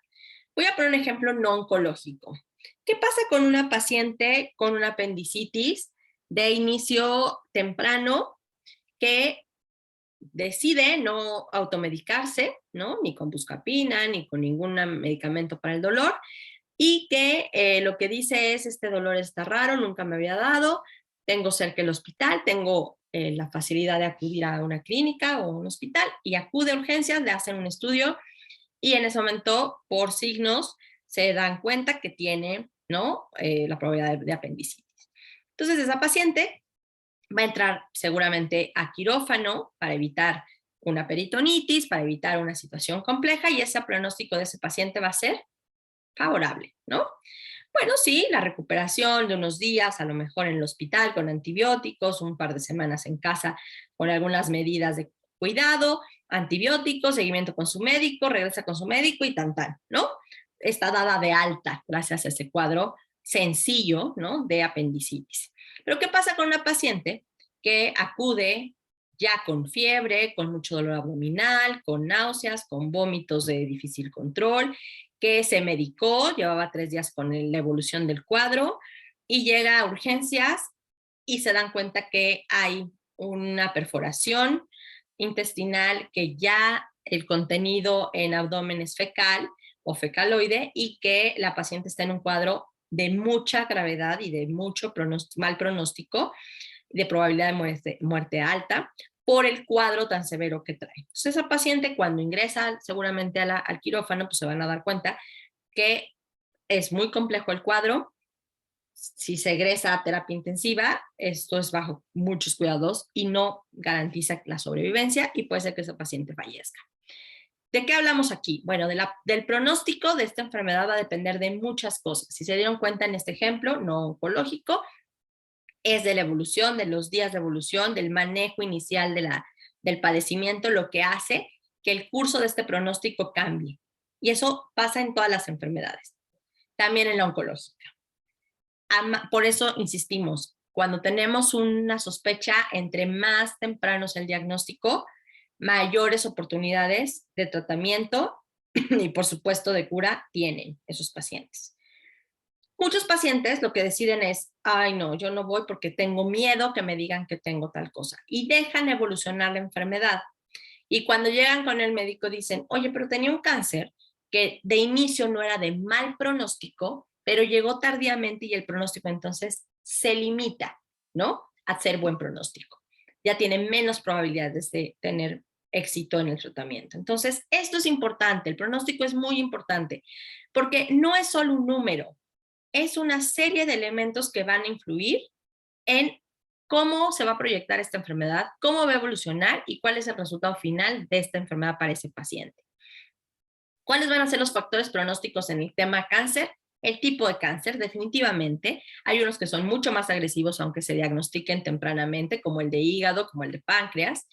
Voy a poner un ejemplo no oncológico. ¿Qué pasa con una paciente con una apendicitis de inicio temprano que decide no automedicarse, ¿no? Ni con buscapina, ni con ningún medicamento para el dolor, y que lo que dice es, este dolor está raro, nunca me había dado, tengo cerca el hospital, tengo la facilidad de acudir a una clínica o un hospital, y acude a urgencias, le hacen un estudio, y en ese momento, por signos, se dan cuenta que tiene, ¿no? La probabilidad de apendicitis. Entonces, esa paciente va a entrar seguramente a quirófano para evitar una peritonitis, para evitar una situación compleja, y ese pronóstico de ese paciente va a ser favorable, ¿no? Bueno, sí, la recuperación de unos días, a lo mejor en el hospital con antibióticos, un par de semanas en casa con algunas medidas de cuidado, antibióticos, seguimiento con su médico, regresa con su médico y tan, ¿no? Está dada de alta gracias a ese cuadro sencillo, ¿no? De apendicitis. Pero ¿qué pasa con una paciente que acude ya con fiebre, con mucho dolor abdominal, con náuseas, con vómitos de difícil control, que se medicó, llevaba 3 días con la evolución del cuadro y llega a urgencias y se dan cuenta que hay una perforación intestinal, que ya el contenido en abdomen es fecal o fecaloide y que la paciente está en un cuadro de mucha gravedad y de mucho mal pronóstico, de probabilidad de muerte alta, por el cuadro tan severo que trae. Entonces, esa paciente cuando ingresa seguramente al quirófano, pues se van a dar cuenta que es muy complejo el cuadro. Si se egresa a terapia intensiva, esto es bajo muchos cuidados y no garantiza la sobrevivencia y puede ser que ese paciente fallezca. ¿De qué hablamos aquí? Bueno, del pronóstico de esta enfermedad va a depender de muchas cosas. Si se dieron cuenta en este ejemplo no oncológico, es de la evolución, de los días de evolución, del manejo inicial del padecimiento, lo que hace que el curso de este pronóstico cambie. Y eso pasa en todas las enfermedades, también en la oncológica. Por eso insistimos, cuando tenemos una sospecha, entre más temprano sea el diagnóstico, mayores oportunidades de tratamiento y por supuesto de cura tienen esos pacientes. Muchos pacientes lo que deciden es, ay no, yo no voy porque tengo miedo que me digan que tengo tal cosa, y dejan evolucionar la enfermedad. Y cuando llegan con el médico dicen, oye, pero tenía un cáncer que de inicio no era de mal pronóstico, pero llegó tardíamente y el pronóstico entonces se limita, ¿no? A ser buen pronóstico. Ya tiene menos probabilidades de tener éxito en el tratamiento. Entonces, esto es importante, el pronóstico es muy importante, porque no es solo un número, es una serie de elementos que van a influir en cómo se va a proyectar esta enfermedad, cómo va a evolucionar y cuál es el resultado final de esta enfermedad para ese paciente. ¿Cuáles van a ser los factores pronósticos en el tema cáncer? El tipo de cáncer, definitivamente. Hay unos que son mucho más agresivos, aunque se diagnostiquen tempranamente, como el de hígado, como el de páncreas.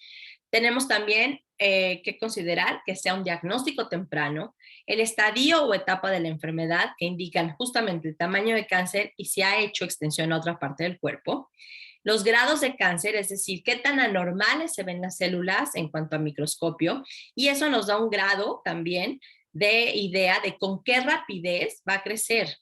Tenemos también que considerar que sea un diagnóstico temprano, el estadio o etapa de la enfermedad, que indican justamente el tamaño de cáncer y si ha hecho extensión a otra parte del cuerpo. Los grados de cáncer, es decir, qué tan anormales se ven las células en cuanto a microscopio, y eso nos da un grado también de idea de con qué rapidez va a crecer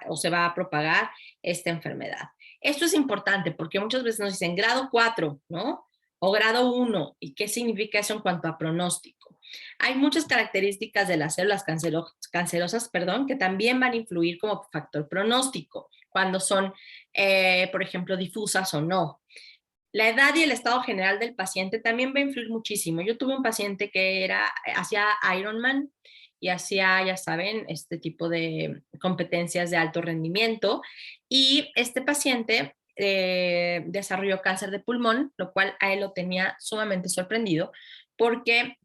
o se va a propagar esta enfermedad. Esto es importante porque muchas veces nos dicen grado 4, ¿no? O grado 1, ¿y qué significa eso en cuanto a pronóstico? Hay muchas características de las células cancerosas, que también van a influir como factor pronóstico, cuando son, por ejemplo, difusas o no. La edad y el estado general del paciente también va a influir muchísimo. Yo tuve un paciente que hacía Ironman y hacía, ya saben, este tipo de competencias de alto rendimiento, y este paciente desarrolló cáncer de pulmón, lo cual a él lo tenía sumamente sorprendido porque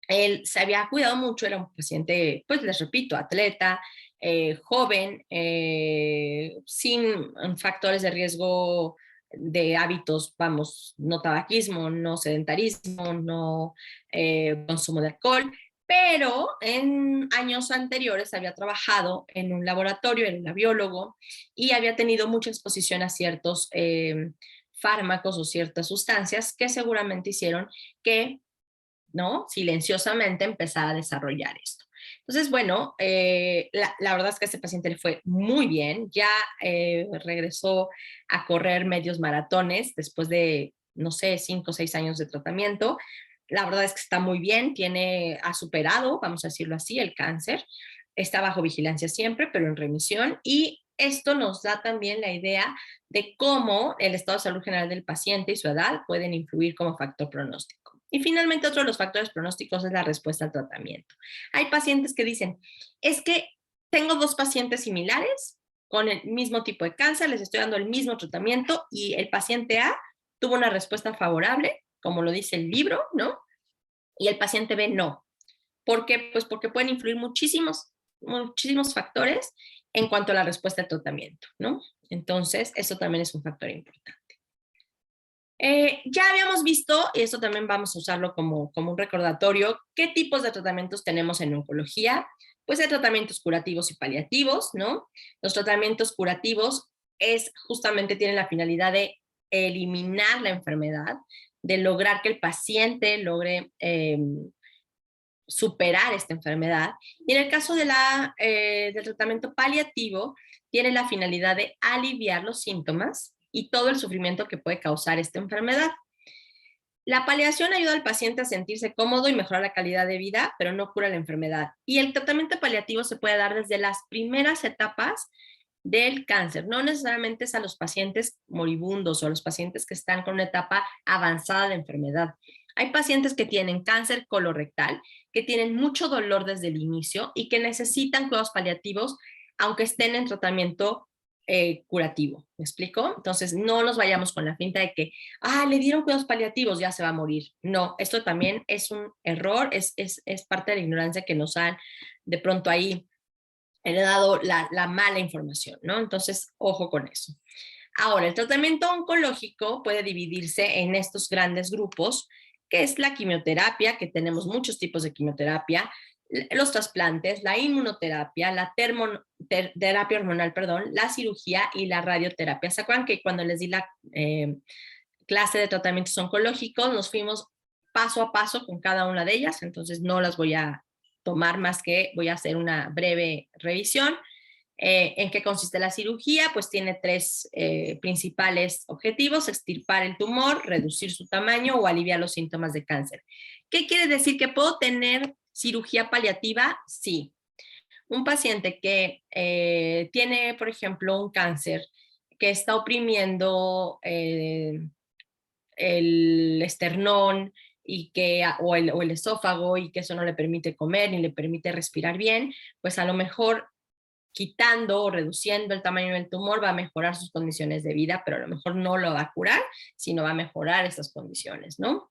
él se había cuidado mucho, era un paciente, pues les repito, atleta, joven, sin factores de riesgo de hábitos, vamos, no tabaquismo, no sedentarismo, no consumo de alcohol, pero en años anteriores había trabajado en un laboratorio, era biólogo, y había tenido mucha exposición a ciertos fármacos o ciertas sustancias que seguramente hicieron que, ¿no?, silenciosamente empezar a desarrollar esto. Entonces, bueno, la verdad es que a este paciente le fue muy bien, ya regresó a correr medios maratones después de, no sé, 5 o 6 años de tratamiento. La verdad es que está muy bien, ha superado, vamos a decirlo así, el cáncer, está bajo vigilancia siempre, pero en remisión, y esto nos da también la idea de cómo el estado de salud general del paciente y su edad pueden influir como factor pronóstico. Y finalmente, otro de los factores pronósticos es la respuesta al tratamiento. Hay pacientes que dicen, es que tengo 2 pacientes similares con el mismo tipo de cáncer, les estoy dando el mismo tratamiento y el paciente A tuvo una respuesta favorable, como lo dice el libro, ¿no? Y el paciente B no. ¿Por qué? Pues porque pueden influir muchísimos factores en cuanto a la respuesta al tratamiento, ¿no? Entonces, eso también es un factor importante. Ya habíamos visto, y esto también vamos a usarlo como un recordatorio, qué tipos de tratamientos tenemos en oncología. Pues hay tratamientos curativos y paliativos, ¿no? Los tratamientos curativos tienen la finalidad de eliminar la enfermedad, de lograr que el paciente logre superar esta enfermedad. Y en el caso del tratamiento paliativo, tiene la finalidad de aliviar los síntomas y todo el sufrimiento que puede causar esta enfermedad. La paliación ayuda al paciente a sentirse cómodo y mejorar la calidad de vida, pero no cura la enfermedad. Y el tratamiento paliativo se puede dar desde las primeras etapas del cáncer. No necesariamente es a los pacientes moribundos o a los pacientes que están con una etapa avanzada de enfermedad. Hay pacientes que tienen cáncer colorectal, que tienen mucho dolor desde el inicio y que necesitan cuidados paliativos, aunque estén en tratamiento curativo, ¿me explico? Entonces no nos vayamos con la finta de que, le dieron cuidados paliativos, ya se va a morir. No, esto también es un error, es parte de la ignorancia que nos han de pronto ahí heredado la mala información, ¿no? Entonces, ojo con eso. Ahora, el tratamiento oncológico puede dividirse en estos grandes grupos, que es la quimioterapia, que tenemos muchos tipos de quimioterapia, los trasplantes, la inmunoterapia, la terapia hormonal, perdón, la cirugía y la radioterapia. ¿Se acuerdan que cuando les di la clase de tratamientos oncológicos nos fuimos paso a paso con cada una de ellas? Entonces no las voy a tomar más que voy a hacer una breve revisión. ¿En qué consiste la cirugía? Pues tiene tres principales objetivos: extirpar el tumor, reducir su tamaño o aliviar los síntomas de cáncer. ¿Qué quiere decir? ¿Que puedo tener cirugía paliativa? Sí. Un paciente que tiene, por ejemplo, un cáncer que está oprimiendo el esternón o el esófago, y que eso no le permite comer ni le permite respirar bien, pues a lo mejor quitando o reduciendo el tamaño del tumor va a mejorar sus condiciones de vida, pero a lo mejor no lo va a curar, sino va a mejorar estas condiciones, ¿no?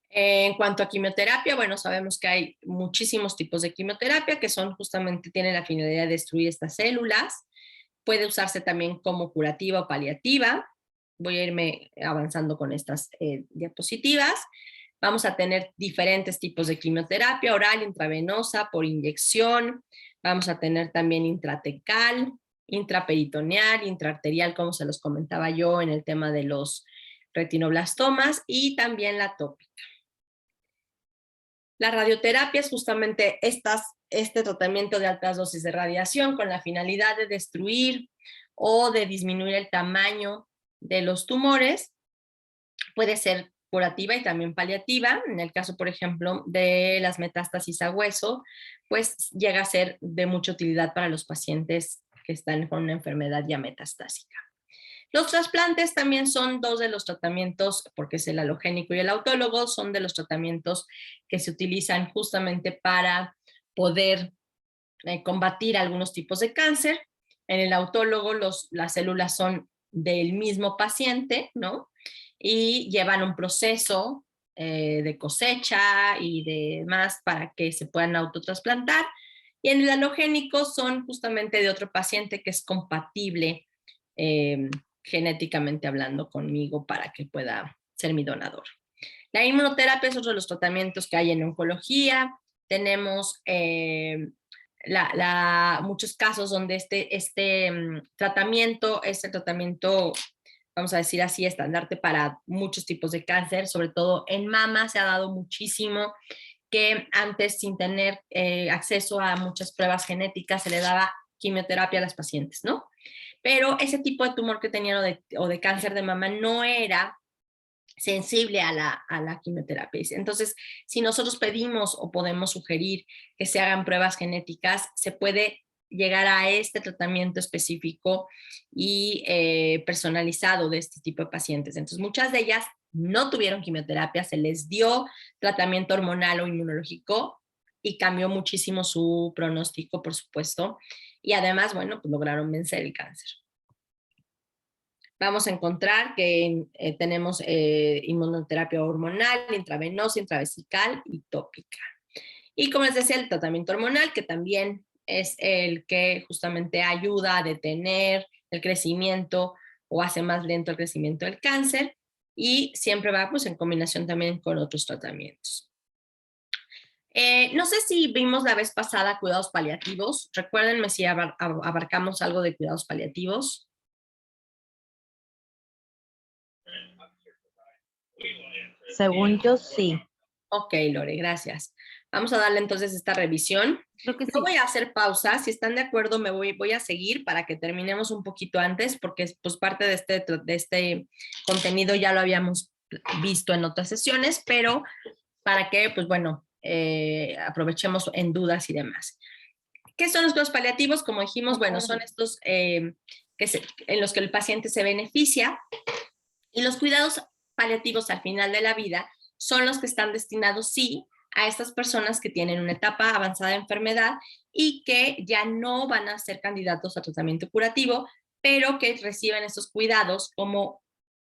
En cuanto a quimioterapia, bueno, sabemos que hay muchísimos tipos de quimioterapia que tienen la finalidad de destruir estas células. Puede usarse también como curativa o paliativa. Voy a irme avanzando con estas diapositivas. Vamos a tener diferentes tipos de quimioterapia: oral, intravenosa, por inyección. Vamos a tener también intratecal, intraperitoneal, intraarterial, como se los comentaba yo en el tema de los retinoblastomas, y también la tópica. La radioterapia es justamente este tratamiento de altas dosis de radiación con la finalidad de destruir o de disminuir el tamaño de los tumores. Puede ser curativa y también paliativa. En el caso, por ejemplo, de las metástasis a hueso, pues llega a ser de mucha utilidad para los pacientes que están con una enfermedad ya metastásica. Los trasplantes también son dos de los tratamientos, porque es el alogénico y el autólogo, son de los tratamientos que se utilizan justamente para poder combatir algunos tipos de cáncer. En el autólogo las células son del mismo paciente, ¿no? Y llevan un proceso de cosecha y demás para que se puedan autotrasplantar. Y en el alogénico son justamente de otro paciente que es compatible genéticamente hablando conmigo para que pueda ser mi donador. La inmunoterapia es otro de los tratamientos que hay en oncología. Tenemos muchos casos donde este tratamiento es el tratamiento, vamos a decir así, estandarte para muchos tipos de cáncer, sobre todo en mama se ha dado muchísimo, que antes, sin tener acceso a muchas pruebas genéticas, se le daba quimioterapia a las pacientes, ¿no? Pero ese tipo de tumor que tenían o de cáncer de mama no era sensible a la quimioterapia. Entonces, si nosotros pedimos o podemos sugerir que se hagan pruebas genéticas, se puede llegar a este tratamiento específico y personalizado de este tipo de pacientes. Entonces, muchas de ellas no tuvieron quimioterapia, se les dio tratamiento hormonal o inmunológico y cambió muchísimo su pronóstico, por supuesto, y además, bueno, pues lograron vencer el cáncer. Vamos a encontrar que tenemos inmunoterapia hormonal, intravenosa, intravesical y tópica. Y como les decía, el tratamiento hormonal, que también es el que justamente ayuda a detener el crecimiento o hace más lento el crecimiento del cáncer, y siempre va pues en combinación también con otros tratamientos. No sé si vimos la vez pasada cuidados paliativos. Recuérdenme si abarcamos algo de cuidados paliativos. Según yo, sí. Ok, Lore, gracias. Vamos a darle entonces esta revisión. Creo que sí. No voy a hacer pausa. Si están de acuerdo, voy a seguir para que terminemos un poquito antes, porque pues parte de este contenido ya lo habíamos visto en otras sesiones, pero para que, pues bueno, aprovechemos en dudas y demás. ¿Qué son los cuidados paliativos? Como dijimos, bueno, son estos en los que el paciente se beneficia, y los cuidados paliativos al final de la vida son los que están destinados, sí, a estas personas que tienen una etapa avanzada de enfermedad y que ya no van a ser candidatos a tratamiento curativo, pero que reciben estos cuidados como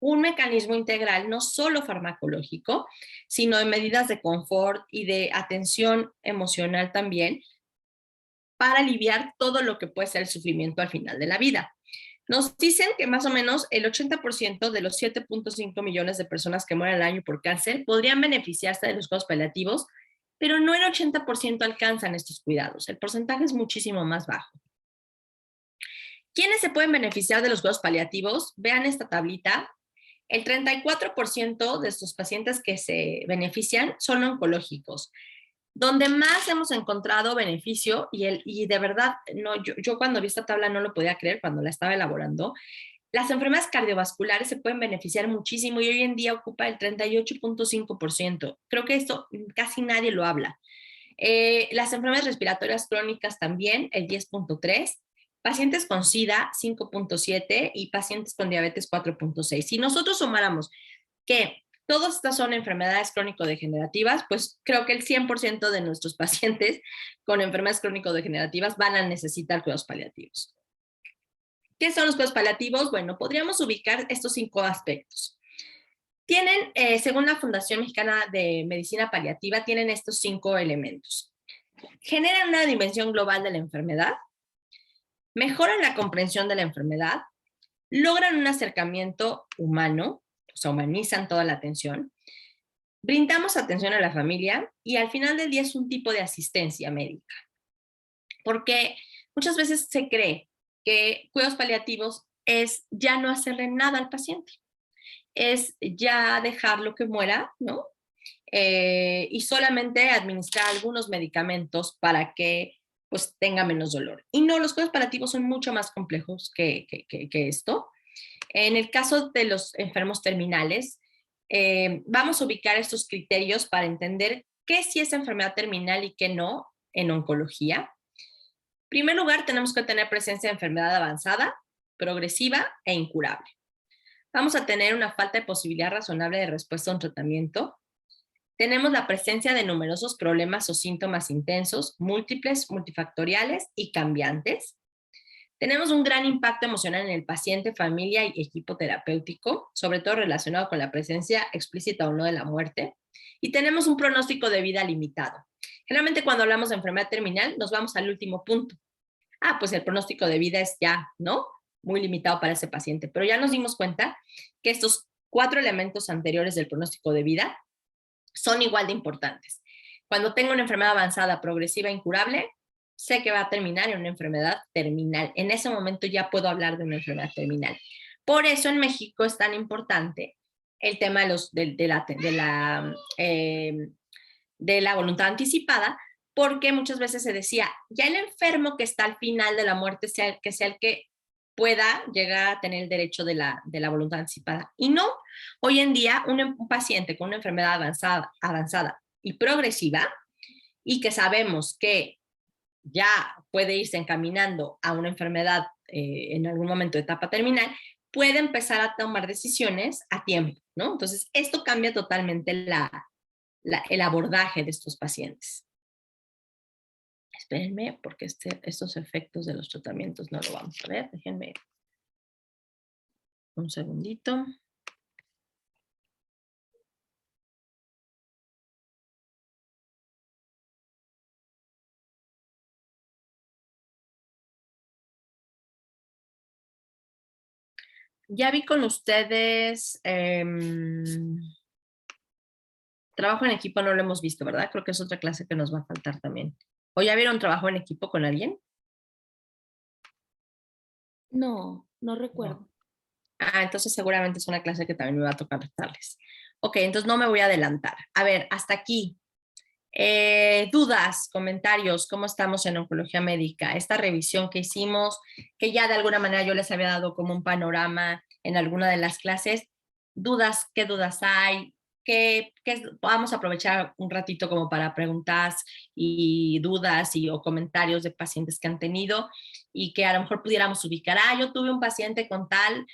un mecanismo integral, no solo farmacológico, sino de medidas de confort y de atención emocional también, para aliviar todo lo que puede ser el sufrimiento al final de la vida. Nos dicen que más o menos el 80% de los 7.5 millones de personas que mueren al año por cáncer podrían beneficiarse de los cuidados paliativos, pero no el 80% alcanzan estos cuidados. El porcentaje es muchísimo más bajo. ¿Quiénes se pueden beneficiar de los cuidados paliativos? Vean esta tablita. El 34% de estos pacientes que se benefician son oncológicos. Donde más hemos encontrado beneficio, y de verdad, no, yo cuando vi esta tabla no lo podía creer cuando la estaba elaborando, las enfermedades cardiovasculares se pueden beneficiar muchísimo y hoy en día ocupa el 38.5%. Creo que esto casi nadie lo habla. Las enfermedades respiratorias crónicas también, el 10.3%. Pacientes con SIDA, 5.7%, y pacientes con diabetes, 4.6%. Si nosotros sumáramos que todas estas son enfermedades crónico-degenerativas, pues creo que el 100% de nuestros pacientes con enfermedades crónico-degenerativas van a necesitar cuidados paliativos. ¿Qué son los cuidados paliativos? Bueno, podríamos ubicar estos 5 aspectos. Tienen, según la Fundación Mexicana de Medicina Paliativa, tienen estos 5 elementos. Generan una dimensión global de la enfermedad, mejoran la comprensión de la enfermedad, logran un acercamiento humano, o sea, humanizan toda la atención, brindamos atención a la familia y al final del día es un tipo de asistencia médica. Porque muchas veces se cree que cuidados paliativos es ya no hacerle nada al paciente, es ya dejarlo que muera, ¿no? Y solamente administrar algunos medicamentos para que pues tenga menos dolor. Y no, los cuidados paliativos son mucho más complejos que esto. En el caso de los enfermos terminales, vamos a ubicar estos criterios para entender qué sí es enfermedad terminal y qué no en oncología. En primer lugar, tenemos que tener presencia de enfermedad avanzada, progresiva e incurable. Vamos a tener una falta de posibilidad razonable de respuesta a un tratamiento. Tenemos la presencia de numerosos problemas o síntomas intensos, múltiples, multifactoriales y cambiantes. Tenemos un gran impacto emocional en el paciente, familia y equipo terapéutico, sobre todo relacionado con la presencia explícita o no de la muerte. Y tenemos un pronóstico de vida limitado. Generalmente cuando hablamos de enfermedad terminal nos vamos al último punto. Pues el pronóstico de vida es ya, ¿no? Muy limitado para ese paciente. Pero ya nos dimos cuenta que estos 4 elementos anteriores del pronóstico de vida son igual de importantes. Cuando tengo una enfermedad avanzada, progresiva e incurable, sé que va a terminar en una enfermedad terminal. En ese momento ya puedo hablar de una enfermedad terminal. Por eso en México es tan importante el tema de la voluntad anticipada, porque muchas veces se decía, ya el enfermo que está al final de la muerte sea el que pueda llegar a tener el derecho de la voluntad anticipada. Y no, hoy en día un paciente con una enfermedad avanzada y progresiva, y que sabemos que ya puede irse encaminando a una enfermedad en algún momento de etapa terminal, puede empezar a tomar decisiones a tiempo, ¿no? Entonces, esto cambia totalmente el abordaje de estos pacientes. Espérenme, porque estos efectos de los tratamientos no lo vamos a ver. Déjenme un segundito. Ya vi con ustedes, trabajo en equipo no lo hemos visto, ¿verdad? Creo que es otra clase que nos va a faltar también. ¿O ya vieron trabajo en equipo con alguien? No, no recuerdo. Entonces seguramente es una clase que también me va a tocar darles. Ok, entonces no me voy a adelantar. A ver, hasta aquí. Dudas, comentarios, ¿cómo estamos en oncología médica? Esta revisión que hicimos, que ya de alguna manera yo les había dado como un panorama en alguna de las clases. Dudas, ¿qué dudas hay? Vamos a aprovechar un ratito como para preguntas y dudas o comentarios de pacientes que han tenido y que a lo mejor pudiéramos ubicar, yo tuve un paciente con tal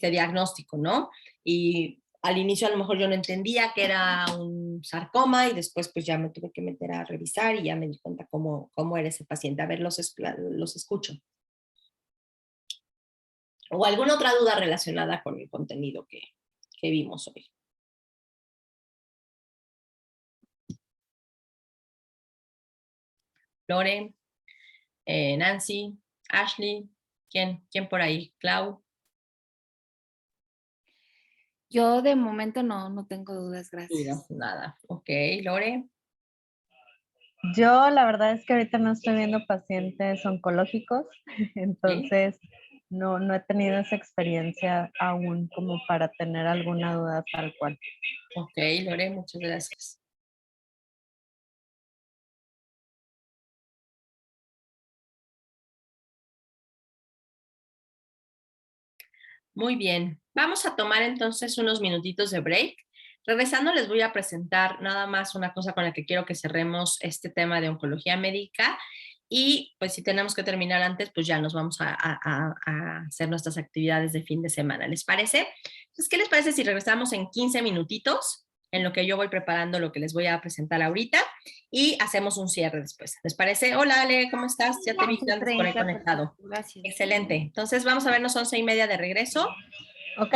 diagnóstico, ¿no? Y al inicio a lo mejor yo no entendía que era un un sarcoma y después pues ya me tuve que meter a revisar y ya me di cuenta cómo era ese paciente. A ver, los escucho. ¿O alguna otra duda relacionada con el contenido que vimos hoy? Lore, Nancy, Ashley, ¿quién por ahí? Clau. Yo de momento no tengo dudas, gracias. Nada. Ok, Lore. Yo la verdad es que ahorita no estoy viendo pacientes oncológicos, entonces no he tenido esa experiencia aún como para tener alguna duda tal cual. Ok, Lore, muchas gracias. Muy bien, vamos a tomar entonces unos minutitos de break. Regresando les voy a presentar nada más una cosa con la que quiero que cerremos este tema de oncología médica y pues si tenemos que terminar antes, pues ya nos vamos a hacer nuestras actividades de fin de semana. ¿Les parece? Entonces, ¿qué les parece si regresamos en 15 minutitos en lo que yo voy preparando lo que les voy a presentar ahorita y hacemos un cierre después? ¿Les parece? Hola Ale, ¿cómo estás? Ya te vi que andas por ahí conectado. Gracias. Excelente. Entonces vamos a vernos 11:30 de regreso. Ok,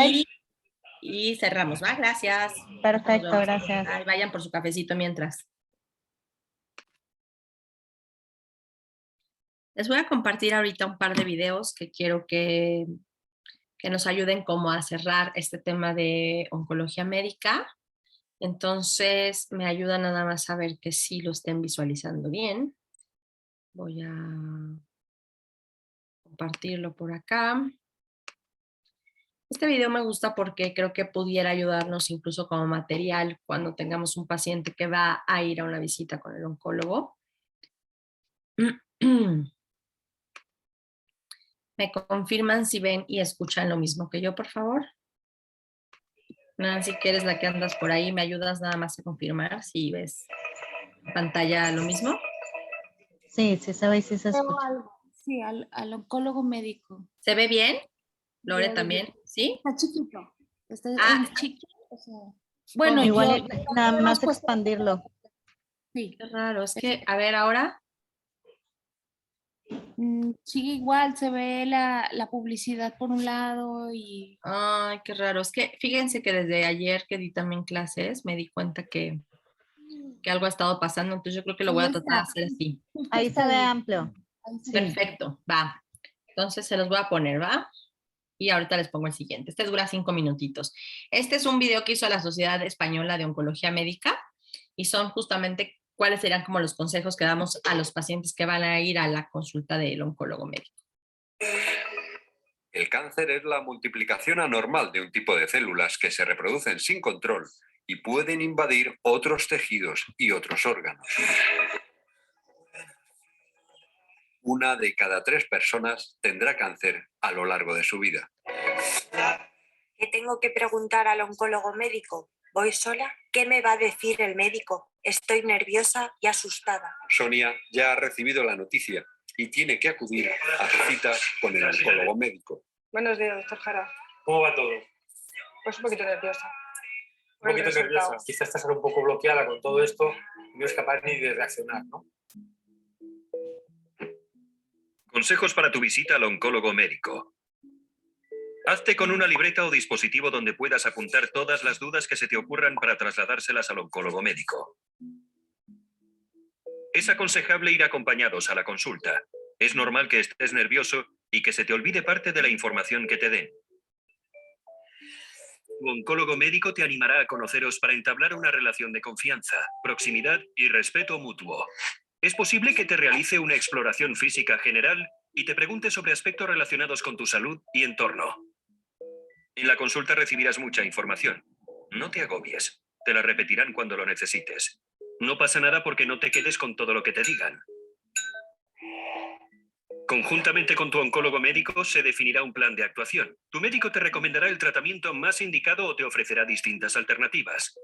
y cerramos, ¿va? Gracias. perfecto, gracias. Ay, vayan por su cafecito mientras. Les voy a compartir ahorita un par de videos que quiero que nos ayuden como a cerrar este tema de oncología médica. Entonces, me ayuda nada más a ver que sí lo estén visualizando bien. Voy a compartirlo por acá. Este video me gusta porque creo que pudiera ayudarnos incluso como material cuando tengamos un paciente que va a ir a una visita con el oncólogo. ¿Me confirman si ven y escuchan lo mismo que yo, por favor? Nancy, que eres la que andas por ahí, ¿me ayudas nada más a confirmar si ves en pantalla lo mismo? Sí, sí se ve y sí se escucha. Sí, al oncólogo médico. ¿Se ve bien? Lore también, ¿sí? Está chiquito. Está Ah, chiquito. O sea, bueno, Igual yo nada más expandirlo. sí. qué raro, es que, a ver, ahora. Sigue igual, se ve la publicidad por un lado y Ay, qué raro. Es que fíjense que desde ayer que di también clases, me di cuenta que algo ha estado pasando, entonces yo creo que lo voy a tratar de hacer así. Ahí se ve amplio. Sí. Perfecto, va. Entonces se los voy a poner, ¿va? Y ahorita les pongo el siguiente. Este dura 5 minutitos. Este es un video que hizo la Sociedad Española de Oncología Médica y son justamente cuáles serían como los consejos que damos a los pacientes que van a ir a la consulta del oncólogo médico. El cáncer es la multiplicación anormal de un tipo de células que se reproducen sin control y pueden invadir otros tejidos y otros órganos. 1 de cada 3 personas tendrá cáncer a lo largo de su vida. ¿Qué tengo que preguntar al oncólogo médico? ¿Voy sola? ¿Qué me va a decir el médico? Estoy nerviosa y asustada. Sonia ya ha recibido la noticia y tiene que acudir a su cita con el oncólogo médico. Buenos días, doctor Jara. ¿Cómo va todo? Pues un poquito nerviosa. Un poquito nerviosa. Quizás estás un poco bloqueada con todo esto y no es capaz ni de reaccionar, ¿no? Consejos para tu visita al oncólogo médico. Hazte con una libreta o dispositivo donde puedas apuntar todas las dudas que se te ocurran para trasladárselas al oncólogo médico. Es aconsejable ir acompañados a la consulta. Es normal que estés nervioso y que se te olvide parte de la información que te den. Tu oncólogo médico te animará a conoceros para entablar una relación de confianza, proximidad y respeto mutuo. Es posible que te realice una exploración física general y te pregunte sobre aspectos relacionados con tu salud y entorno. En la consulta recibirás mucha información. No te agobies. Te la repetirán cuando lo necesites. No pasa nada porque no te quedes con todo lo que te digan. Conjuntamente con tu oncólogo médico se definirá un plan de actuación. Tu médico te recomendará el tratamiento más indicado o te ofrecerá distintas alternativas.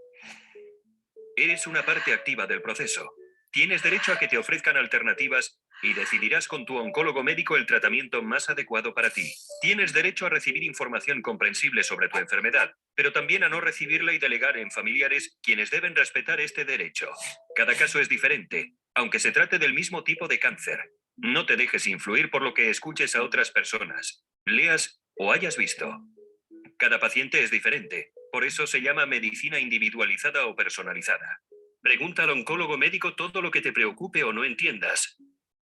Eres una parte activa del proceso. Tienes derecho a que te ofrezcan alternativas y decidirás con tu oncólogo médico el tratamiento más adecuado para ti. Tienes derecho a recibir información comprensible sobre tu enfermedad, pero también a no recibirla y delegar en familiares, quienes deben respetar este derecho. Cada caso es diferente, aunque se trate del mismo tipo de cáncer. No te dejes influir por lo que escuches a otras personas, leas o hayas visto. Cada paciente es diferente, por eso se llama medicina individualizada o personalizada. Pregunta al oncólogo médico todo lo que te preocupe o no entiendas.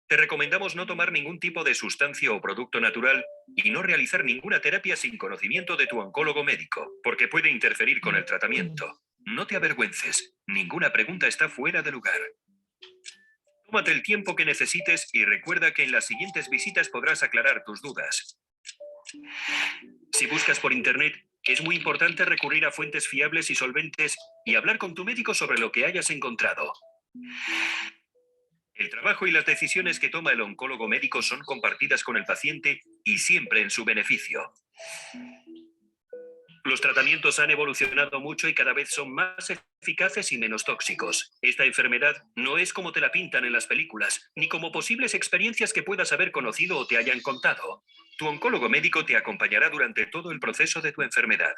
Te recomendamos no tomar ningún tipo de sustancia o producto natural y no realizar ninguna terapia sin conocimiento de tu oncólogo médico, porque puede interferir con el tratamiento. No te avergüences, ninguna pregunta está fuera de lugar. Tómate el tiempo que necesites y recuerda que en las siguientes visitas podrás aclarar tus dudas. Si buscas por internet, es muy importante recurrir a fuentes fiables y solventes y hablar con tu médico sobre lo que hayas encontrado. El trabajo y las decisiones que toma el oncólogo médico son compartidas con el paciente y siempre en su beneficio. Los tratamientos han evolucionado mucho y cada vez son más eficaces y menos tóxicos. Esta enfermedad no es como te la pintan en las películas, ni como posibles experiencias que puedas haber conocido o te hayan contado. Tu oncólogo médico te acompañará durante todo el proceso de tu enfermedad.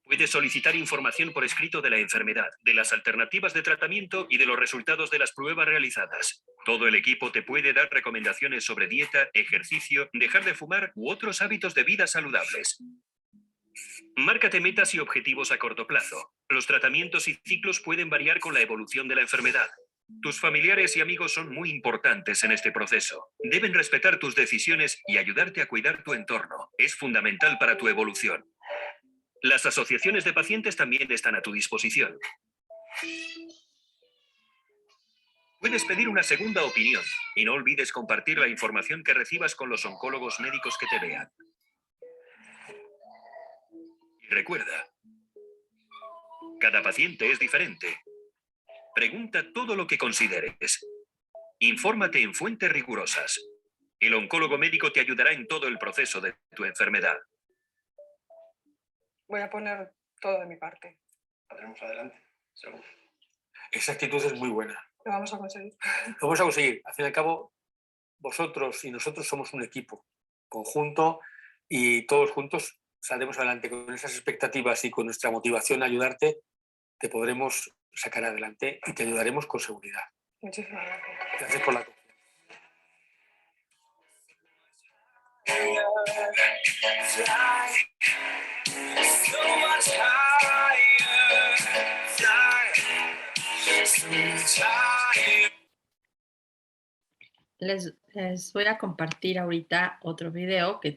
Puedes solicitar información por escrito de la enfermedad, de las alternativas de tratamiento y de los resultados de las pruebas realizadas. Todo el equipo te puede dar recomendaciones sobre dieta, ejercicio, dejar de fumar u otros hábitos de vida saludables. Márcate metas y objetivos a corto plazo. Los tratamientos y ciclos pueden variar con la evolución de la enfermedad. Tus familiares y amigos son muy importantes en este proceso. Deben respetar tus decisiones y ayudarte a cuidar tu entorno. Es fundamental para tu evolución. Las asociaciones de pacientes también están a tu disposición. Puedes pedir una segunda opinión y no olvides compartir la información que recibas con los oncólogos médicos que te vean. Y recuerda, cada paciente es diferente. Pregunta todo lo que consideres. Infórmate en fuentes rigurosas. El oncólogo médico te ayudará en todo el proceso de tu enfermedad. Voy a poner todo de mi parte. Saldremos adelante, seguro. Esa actitud es muy buena. Lo vamos a conseguir. Lo vamos a conseguir. Al fin y al cabo, vosotros y nosotros somos un equipo conjunto y todos juntos saldremos adelante. Con esas expectativas y con nuestra motivación a ayudarte, te podremos sacar adelante y te ayudaremos con seguridad. Muchísimas gracias. Gracias por la confianza. Les voy a compartir ahorita otro video que...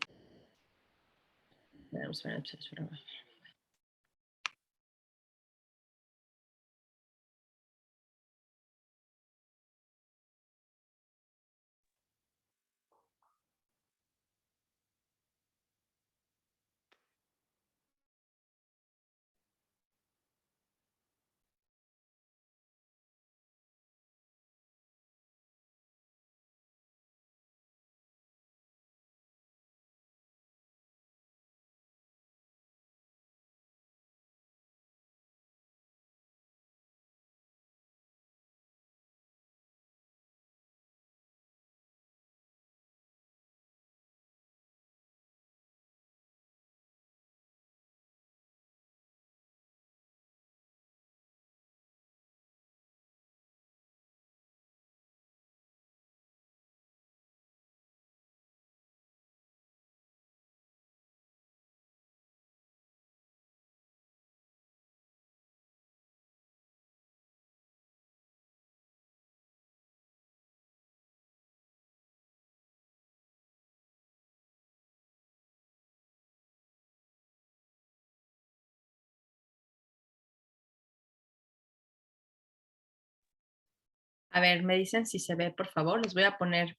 A ver, me dicen si se ve, por favor. Les voy a poner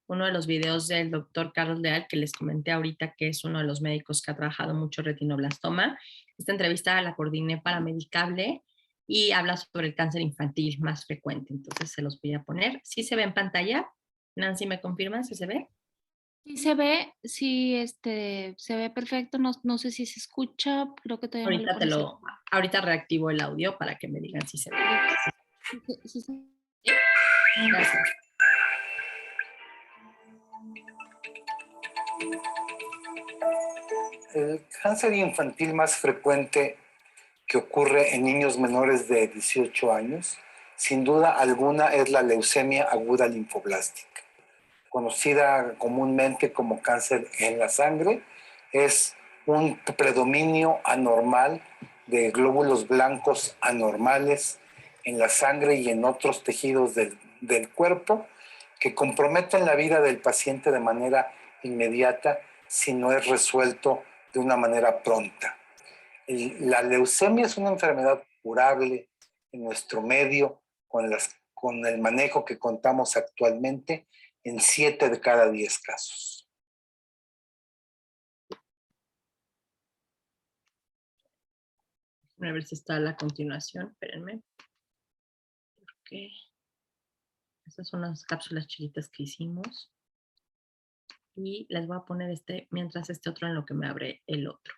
uno de los videos del doctor Carlos Leal, que les comenté ahorita, que es uno de los médicos que ha trabajado mucho retinoblastoma. Esta entrevista la coordiné para Medicable y habla sobre el cáncer infantil más frecuente. Entonces se los voy a poner. ¿Sí se ve en pantalla? Nancy, ¿me confirman si se ve? Sí se ve, sí, se ve perfecto, no sé si se escucha, creo que todavía no lo Ahorita reactivo el audio para que me digan si se ve. Sí, Gracias. El cáncer infantil más frecuente que ocurre en niños menores de 18 años, sin duda alguna, es la leucemia aguda linfoblástica, conocida comúnmente como cáncer en la sangre. Es un predominio anormal de glóbulos blancos anormales en la sangre y en otros tejidos del cuerpo que comprometen la vida del paciente de manera inmediata si no es resuelto de una manera pronta. La leucemia es una enfermedad curable en nuestro medio con el manejo que contamos actualmente en 7 de cada 10 casos. A ver si está la continuación, espérenme. Okay. Estas son las cápsulas chiquitas que hicimos. Y les voy a poner mientras este otro en lo que me abre el otro.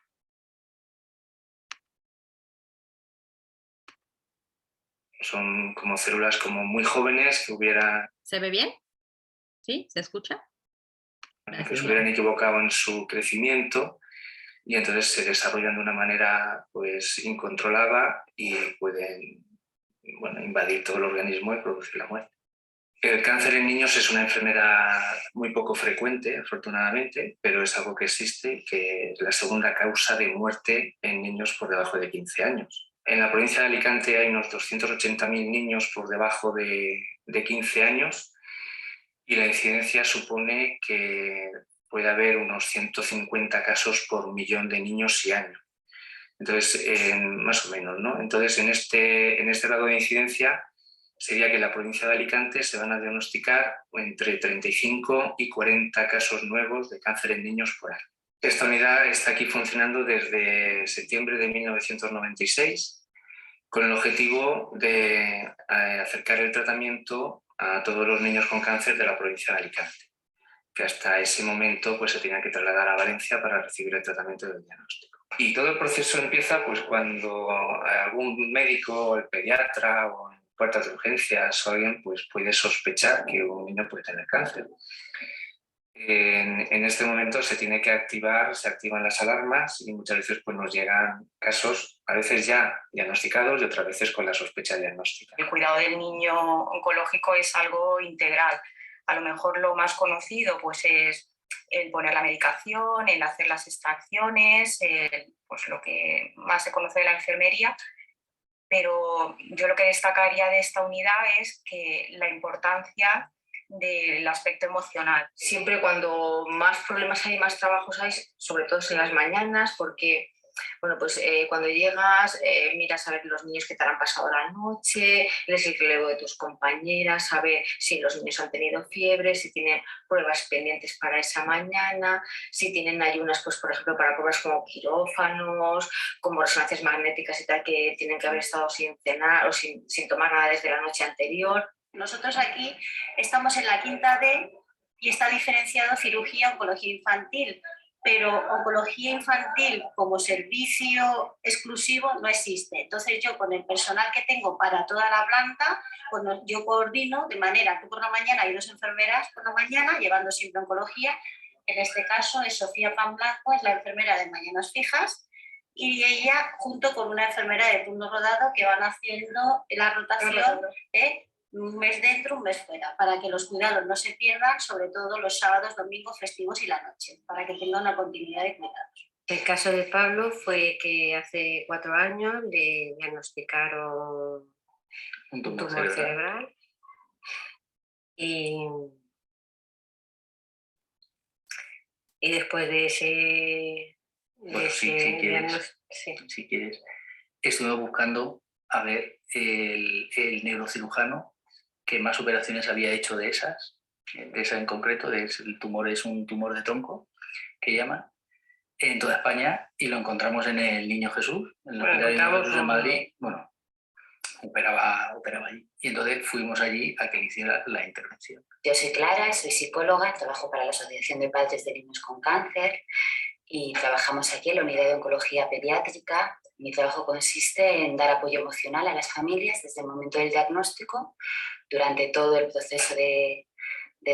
Son como células como muy jóvenes que hubieran... ¿Se ve bien? ¿Sí? ¿Se escucha? Que se hubieran equivocado en su crecimiento y entonces se desarrollan de una manera pues incontrolada y pueden invadir todo el organismo y producir la muerte. El cáncer en niños es una enfermedad muy poco frecuente, afortunadamente, pero es algo que existe, que es la segunda causa de muerte en niños por debajo de 15 años. En la provincia de Alicante hay unos 280.000 niños por debajo de 15 años y la incidencia supone que puede haber unos 150 casos por millón de niños y año. Entonces, más o menos, ¿no? Entonces, en este grado de incidencia sería que en la provincia de Alicante se van a diagnosticar entre 35 y 40 casos nuevos de cáncer en niños por año. Esta unidad está aquí funcionando desde septiembre de 1996 con el objetivo de acercar el tratamiento a todos los niños con cáncer de la provincia de Alicante, que hasta ese momento pues, se tenían que trasladar a Valencia para recibir el tratamiento del diagnóstico. Y todo el proceso empieza pues, cuando algún médico, el pediatra o en puertas de urgencias o alguien pues, puede sospechar que un niño puede tener cáncer. En este momento se tiene que se activan las alarmas y muchas veces pues, nos llegan casos, a veces ya diagnosticados y otras veces con la sospecha diagnóstica. El cuidado del niño oncológico es algo integral. A lo mejor lo más conocido pues, es el poner la medicación, el hacer las extracciones, pues lo que más se conoce de la enfermería, pero yo lo que destacaría de esta unidad es que la importancia del aspecto emocional. Siempre cuando más problemas hay, más trabajos hay, sobre todo en las mañanas, porque bueno, pues cuando llegas miras a ver los niños que te han pasado la noche, lees el relevo de tus compañeras, saber si los niños han tenido fiebre, si tienen pruebas pendientes para esa mañana, si tienen ayunas, pues por ejemplo para pruebas como quirófanos, como resonancias magnéticas y tal, que tienen que haber estado sin cenar o sin tomar nada desde la noche anterior. Nosotros aquí estamos en la quinta D y está diferenciado cirugía, oncología infantil, pero oncología infantil como servicio exclusivo no existe. Entonces yo con el personal que tengo para toda la planta, pues yo coordino de manera que por la mañana hay 2 enfermeras por la mañana llevando siempre oncología. En este caso es Sofía Pan Blanco, es la enfermera de Mañanas Fijas, y ella junto con una enfermera de turno rodado que van haciendo la rotación un mes dentro, un mes fuera, para que los cuidados no se pierdan, sobre todo los sábados, domingos, festivos y la noche, para que tenga una continuidad de cuidados. El caso de Pablo fue que hace 4 años le diagnosticaron un tumor cerebral y después de ese... Bueno, si quieres, estuve buscando a ver el neurocirujano que más operaciones había hecho de esa en concreto, el tumor es un tumor de tronco, que llaman, en toda España, y lo encontramos en el Niño Jesús, en el Hospital del Niño Jesús en Madrid, bueno, operaba allí, y entonces fuimos allí a que le hiciera la intervención. Yo soy Clara, soy psicóloga, trabajo para la Asociación de Padres de Niños con Cáncer y trabajamos aquí en la unidad de oncología pediátrica. Mi trabajo consiste en dar apoyo emocional a las familias desde el momento del diagnóstico, durante todo el proceso de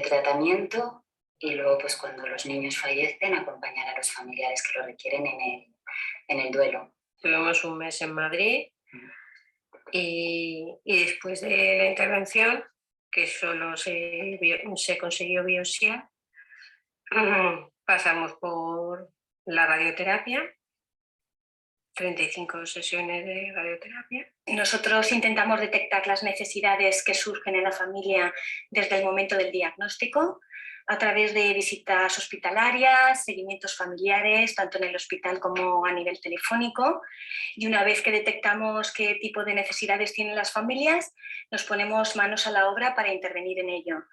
tratamiento y luego pues cuando los niños fallecen acompañar a los familiares que lo requieren en el duelo. Tuvimos un mes en Madrid y después de la intervención, que solo se consiguió biopsia, pasamos por la radioterapia, 35 sesiones de radioterapia. Nosotros intentamos detectar las necesidades que surgen en la familia desde el momento del diagnóstico, a través de visitas hospitalarias, seguimientos familiares, tanto en el hospital como a nivel telefónico. Y una vez que detectamos qué tipo de necesidades tienen las familias, nos ponemos manos a la obra para intervenir en ello.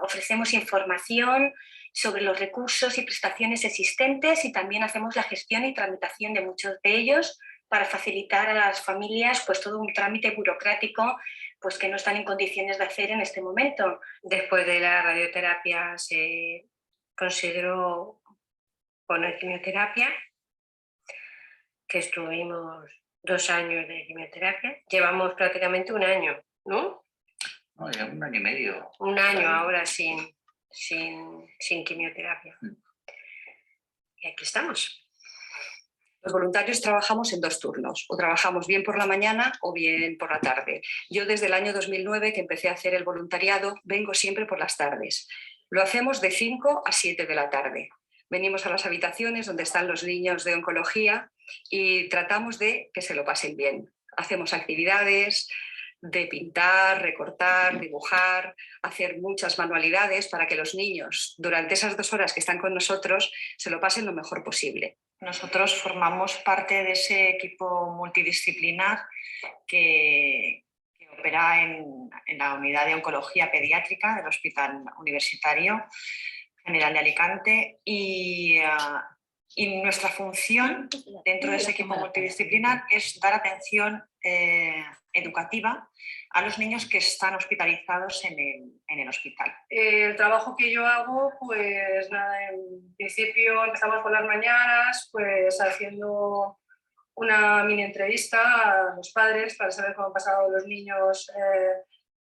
Ofrecemos información sobre los recursos y prestaciones existentes y también hacemos la gestión y tramitación de muchos de ellos para facilitar a las familias pues, todo un trámite burocrático pues, que no están en condiciones de hacer en este momento. Después de la radioterapia se consideró poner quimioterapia, que estuvimos 2 años de quimioterapia. Llevamos prácticamente 1 año, ¿no? No, ya 1 año y medio. 1 año ahora sin quimioterapia. Y aquí estamos. Los voluntarios trabajamos en 2 turnos, o trabajamos bien por la mañana o bien por la tarde. Yo desde el año 2009 que empecé a hacer el voluntariado vengo siempre por las tardes. Lo hacemos de 5 a 7 de la tarde. Venimos a las habitaciones donde están los niños de oncología y tratamos de que se lo pasen bien. Hacemos actividades de pintar, recortar, dibujar, hacer muchas manualidades para que los niños durante esas 2 horas que están con nosotros se lo pasen lo mejor posible. Nosotros formamos parte de ese equipo multidisciplinar que opera en la unidad de oncología pediátrica del Hospital Universitario General de Alicante y nuestra función dentro de ese equipo multidisciplinar es dar atención educativa a los niños que están hospitalizados en el hospital. El trabajo que yo hago, pues nada, en principio empezamos por las mañanas, pues haciendo una mini entrevista a los padres para saber cómo han pasado los niños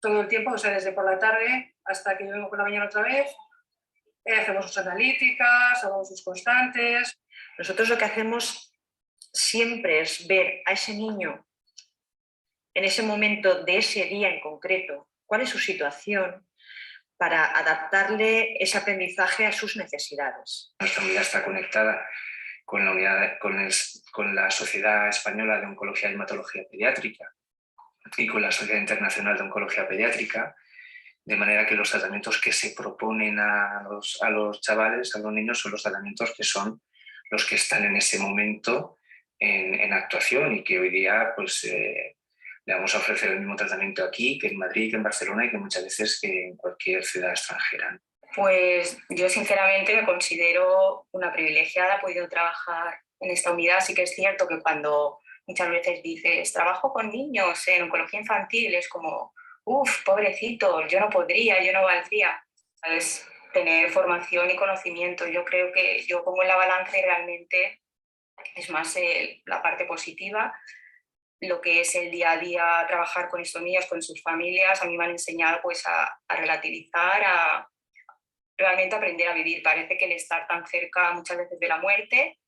todo el tiempo, o sea, desde por la tarde hasta que yo vengo por la mañana otra vez. Hacemos sus analíticas, hacemos sus constantes. Nosotros lo que hacemos siempre es ver a ese niño en ese momento de ese día en concreto, cuál es su situación, para adaptarle ese aprendizaje a sus necesidades. Nuestra unidad está conectada con la Sociedad Española de Oncología y Hematología Pediátrica y con la Sociedad Internacional de Oncología Pediátrica, de manera que los tratamientos que se proponen a los chavales, a los niños, son los tratamientos que son los que están en ese momento en actuación y que hoy día pues, le vamos a ofrecer el mismo tratamiento aquí que en Madrid, que en Barcelona y que muchas veces que en cualquier ciudad extranjera. Pues yo sinceramente me considero una privilegiada, he podido trabajar en esta unidad. Sí que es cierto que cuando muchas veces dices trabajo con niños en oncología infantil es como uff, pobrecito, yo no podría, yo no valdría. Es tener formación y conocimiento. Yo creo que yo pongo en la balanza y realmente es más la parte positiva. Lo que es el día a día, trabajar con estos niños, con sus familias, a mí me han enseñado pues, a relativizar, a realmente aprender a vivir. Parece que el estar tan cerca muchas veces de la muerte,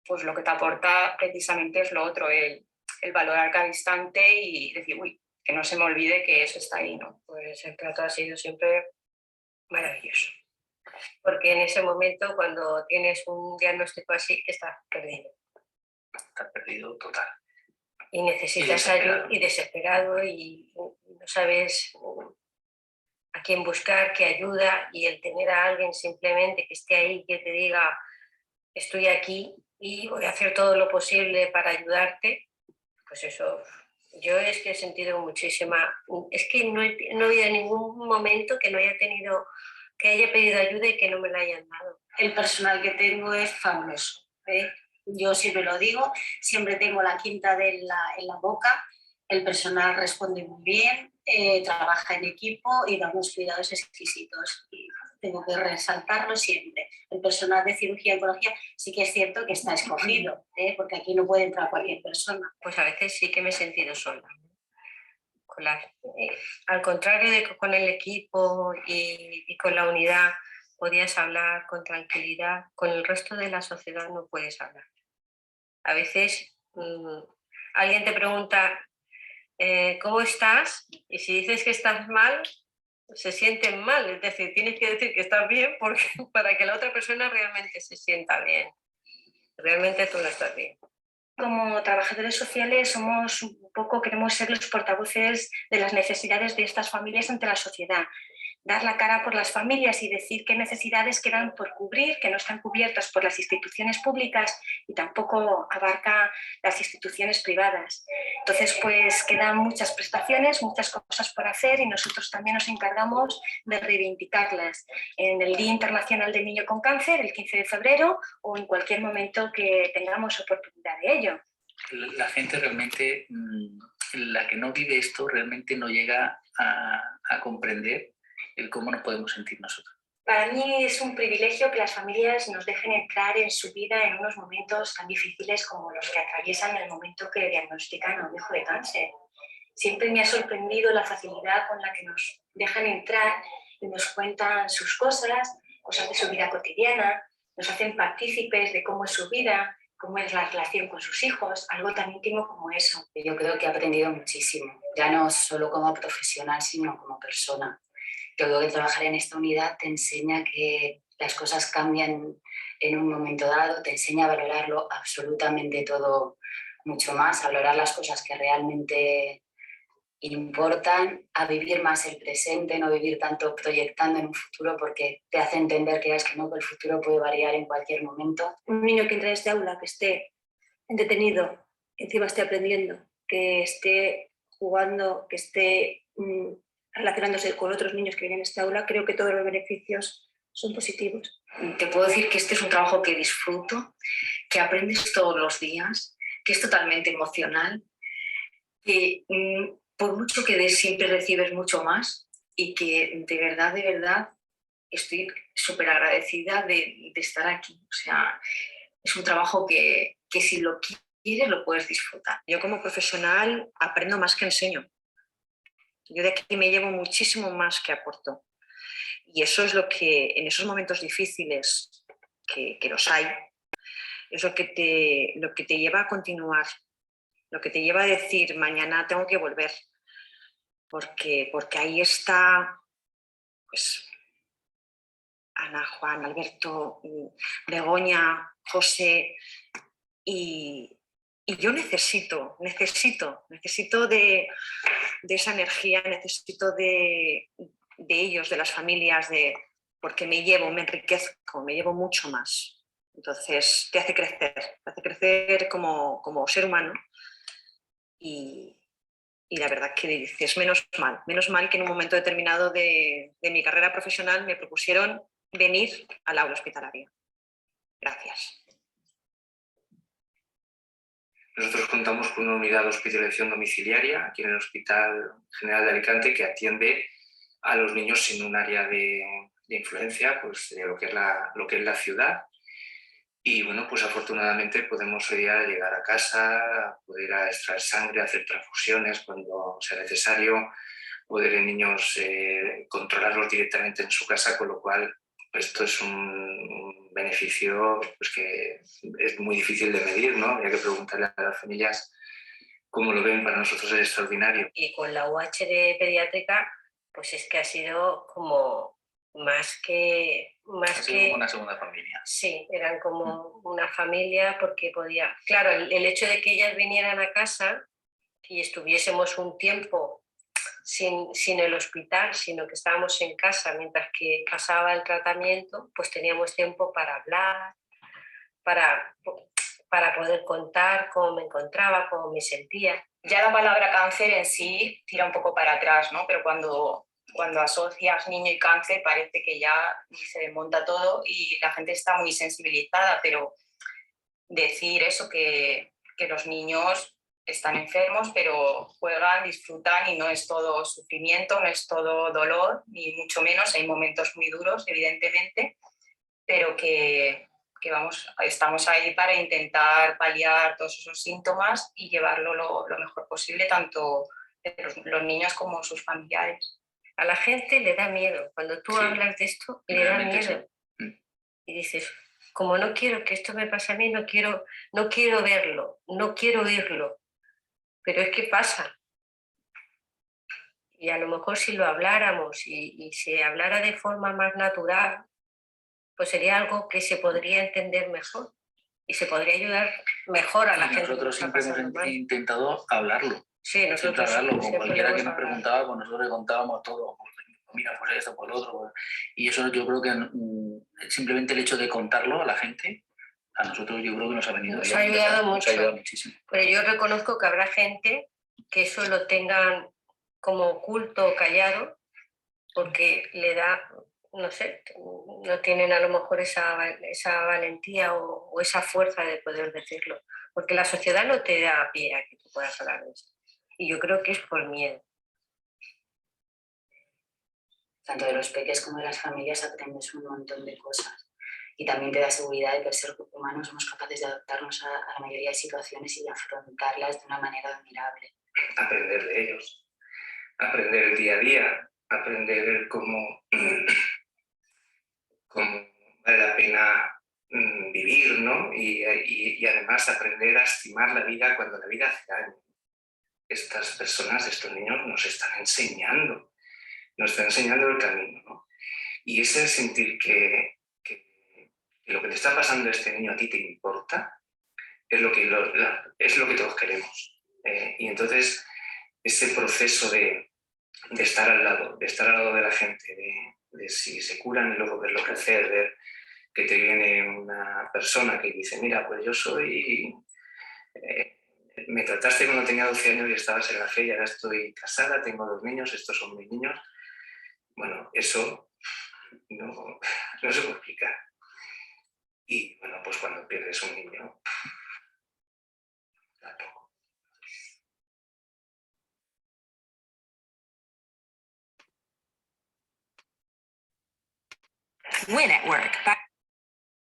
pues lo que te aporta precisamente es lo otro, el valorar cada instante y decir, uy, que no se me olvide que eso está ahí, ¿no? Pues el trato ha sido siempre maravilloso. Porque en ese momento, cuando tienes un diagnóstico así, estás perdido. Estás perdido total. Y necesitas ayuda y desesperado y no sabes a quién buscar, qué ayuda, y el tener a alguien simplemente que esté ahí, que te diga estoy aquí y voy a hacer todo lo posible para ayudarte, pues eso, yo es que he sentido muchísima, es que no ha habido ningún momento que no haya tenido, que haya pedido ayuda y que no me la hayan dado. El personal que tengo es fabuloso, ¿eh? Yo siempre lo digo, siempre tengo la quinta en la boca, el personal responde muy bien, trabaja en equipo y da unos cuidados exquisitos. Y tengo que resaltarlo siempre. El personal de cirugía y oncología sí que es cierto que está escogido, porque aquí no puede entrar cualquier persona. Pues a veces sí que me he sentido sola. al contrario de que con el equipo y con la unidad podías hablar con tranquilidad, con el resto de la sociedad no puedes hablar. A veces alguien te pregunta ¿cómo estás? Y si dices que estás mal, se sienten mal. Es decir, tienes que decir que estás bien para que la otra persona realmente se sienta bien. Realmente tú no estás bien. Como trabajadores sociales somos un poco, queremos ser los portavoces de las necesidades de estas familias ante la sociedad. Dar la cara por las familias y decir qué necesidades quedan por cubrir, que no están cubiertas por las instituciones públicas y tampoco abarca las instituciones privadas. Entonces, pues quedan muchas prestaciones, muchas cosas por hacer y nosotros también nos encargamos de reivindicarlas en el Día Internacional del Niño con Cáncer, el 15 de febrero, o en cualquier momento que tengamos oportunidad de ello. La gente realmente, la que no vive esto, realmente no llega a comprender el cómo nos podemos sentir nosotros. Para mí es un privilegio que las familias nos dejen entrar en su vida en unos momentos tan difíciles como los que atraviesan en el momento que diagnostican a un hijo de cáncer. Siempre me ha sorprendido la facilidad con la que nos dejan entrar y nos cuentan sus cosas de su vida cotidiana, nos hacen partícipes de cómo es su vida, cómo es la relación con sus hijos, algo tan íntimo como eso. Yo creo que he aprendido muchísimo, ya no solo como profesional, sino como persona. Creo que trabajar en esta unidad te enseña que las cosas cambian en un momento dado, te enseña a valorarlo absolutamente todo mucho más, a valorar las cosas que realmente importan, a vivir más el presente, no vivir tanto proyectando en un futuro, porque te hace entender que el futuro puede variar en cualquier momento. Un niño que entra en este aula, que esté entretenido, que encima esté aprendiendo, que esté jugando, que esté relacionándose con otros niños que vienen a esta aula, creo que todos los beneficios son positivos. Te puedo decir que este es un trabajo que disfruto, que aprendes todos los días, que es totalmente emocional, que por mucho que des siempre recibes mucho más y que de verdad estoy súper agradecida de estar aquí. O sea, es un trabajo que si lo quieres lo puedes disfrutar. Yo como profesional aprendo más que enseño. Yo de aquí me llevo muchísimo más que aporto. Y eso es lo que en esos momentos difíciles, que los hay, es lo que te lleva a continuar, lo que te lleva a decir mañana tengo que volver. Porque ahí está pues, Ana, Juan, Alberto, Begoña, José y yo necesito de esa energía, necesito de ellos, de las familias, porque me enriquezco, me llevo mucho más. Entonces te hace crecer como ser humano y la verdad que dices, menos mal que en un momento determinado de mi carrera profesional me propusieron venir al aula hospitalaria. Gracias. Nosotros contamos con una unidad de hospitalización domiciliaria aquí en el Hospital General de Alicante que atiende a los niños sin un área de influencia pues, de lo que es la ciudad. Y bueno, pues afortunadamente podemos hoy día llegar a casa, poder extraer sangre, hacer transfusiones cuando sea necesario, poder en niños controlarlos directamente en su casa, con lo cual esto es un beneficio pues, que es muy difícil de medir, ¿no? Habría que preguntarle a las familias cómo lo ven. Para nosotros es extraordinario. Y con la UH de pediátrica, pues es que ha sido como más que una segunda familia. Sí, eran como una familia porque podía... Claro, el hecho de que ellas vinieran a casa y estuviésemos un tiempo sin el hospital, sino que estábamos en casa mientras que pasaba el tratamiento, pues teníamos tiempo para hablar, para poder contar cómo me encontraba, cómo me sentía. Ya la palabra cáncer en sí tira un poco para atrás, ¿no? Pero cuando asocias niño y cáncer parece que ya se desmonta todo y la gente está muy sensibilizada, pero decir eso, que los niños están enfermos, pero juegan, disfrutan y no es todo sufrimiento, no es todo dolor, ni mucho menos, hay momentos muy duros, evidentemente, pero que estamos ahí para intentar paliar todos esos síntomas y llevarlo lo mejor posible, tanto los niños como sus familiares. A la gente le da miedo. Cuando tú hablas de esto, le da miedo. Sí. Y dices, como no quiero que esto me pase a mí, no quiero verlo, no quiero oírlo. Pero es que pasa. Y a lo mejor si lo habláramos y se hablara de forma más natural, pues sería algo que se podría entender mejor y se podría ayudar mejor a la gente. Nosotros siempre hemos intentado hablarlo. Sí, nosotros hablarlo. Con cualquiera que nos hablar. preguntaba, pues nosotros le contábamos todo. Mira, pues esto, pues lo otro. Pues. Y eso yo creo que simplemente el hecho de contarlo a la gente, a nosotros yo creo que nos ha venido nos bien. Ha ayudado mucho. Nos ha ayudado muchísimo. Pero yo reconozco que habrá gente que eso lo tengan como oculto o callado porque le da, no sé, no tienen a lo mejor esa valentía o esa fuerza de poder decirlo. Porque la sociedad no te da pie a que tú puedas hablar de eso. Y yo creo que es por miedo. Tanto de los peques como de las familias aprendes un montón de cosas. Y también te da seguridad de que el ser humano somos capaces de adaptarnos a la mayoría de situaciones y de afrontarlas de una manera admirable. Aprender de ellos, aprender el día a día, aprender cómo vale la pena vivir, ¿no? Y además aprender a estimar la vida cuando la vida hace daño. Estas personas, estos niños nos están enseñando el camino, ¿no? Y ese sentir que lo que te está pasando a este niño a ti te importa, es lo que todos queremos. Y entonces ese proceso de estar al lado de la gente, de si se curan y luego verlo crecer, ver que te viene una persona que dice, mira, pues yo soy... me trataste cuando tenía 12 años y estabas en la fe y ahora estoy casada, tengo 2 niños, estos son mis niños. Bueno, eso no se puede explicar. Y bueno, pues cuando pierdes un niño, tampoco. Win at Work.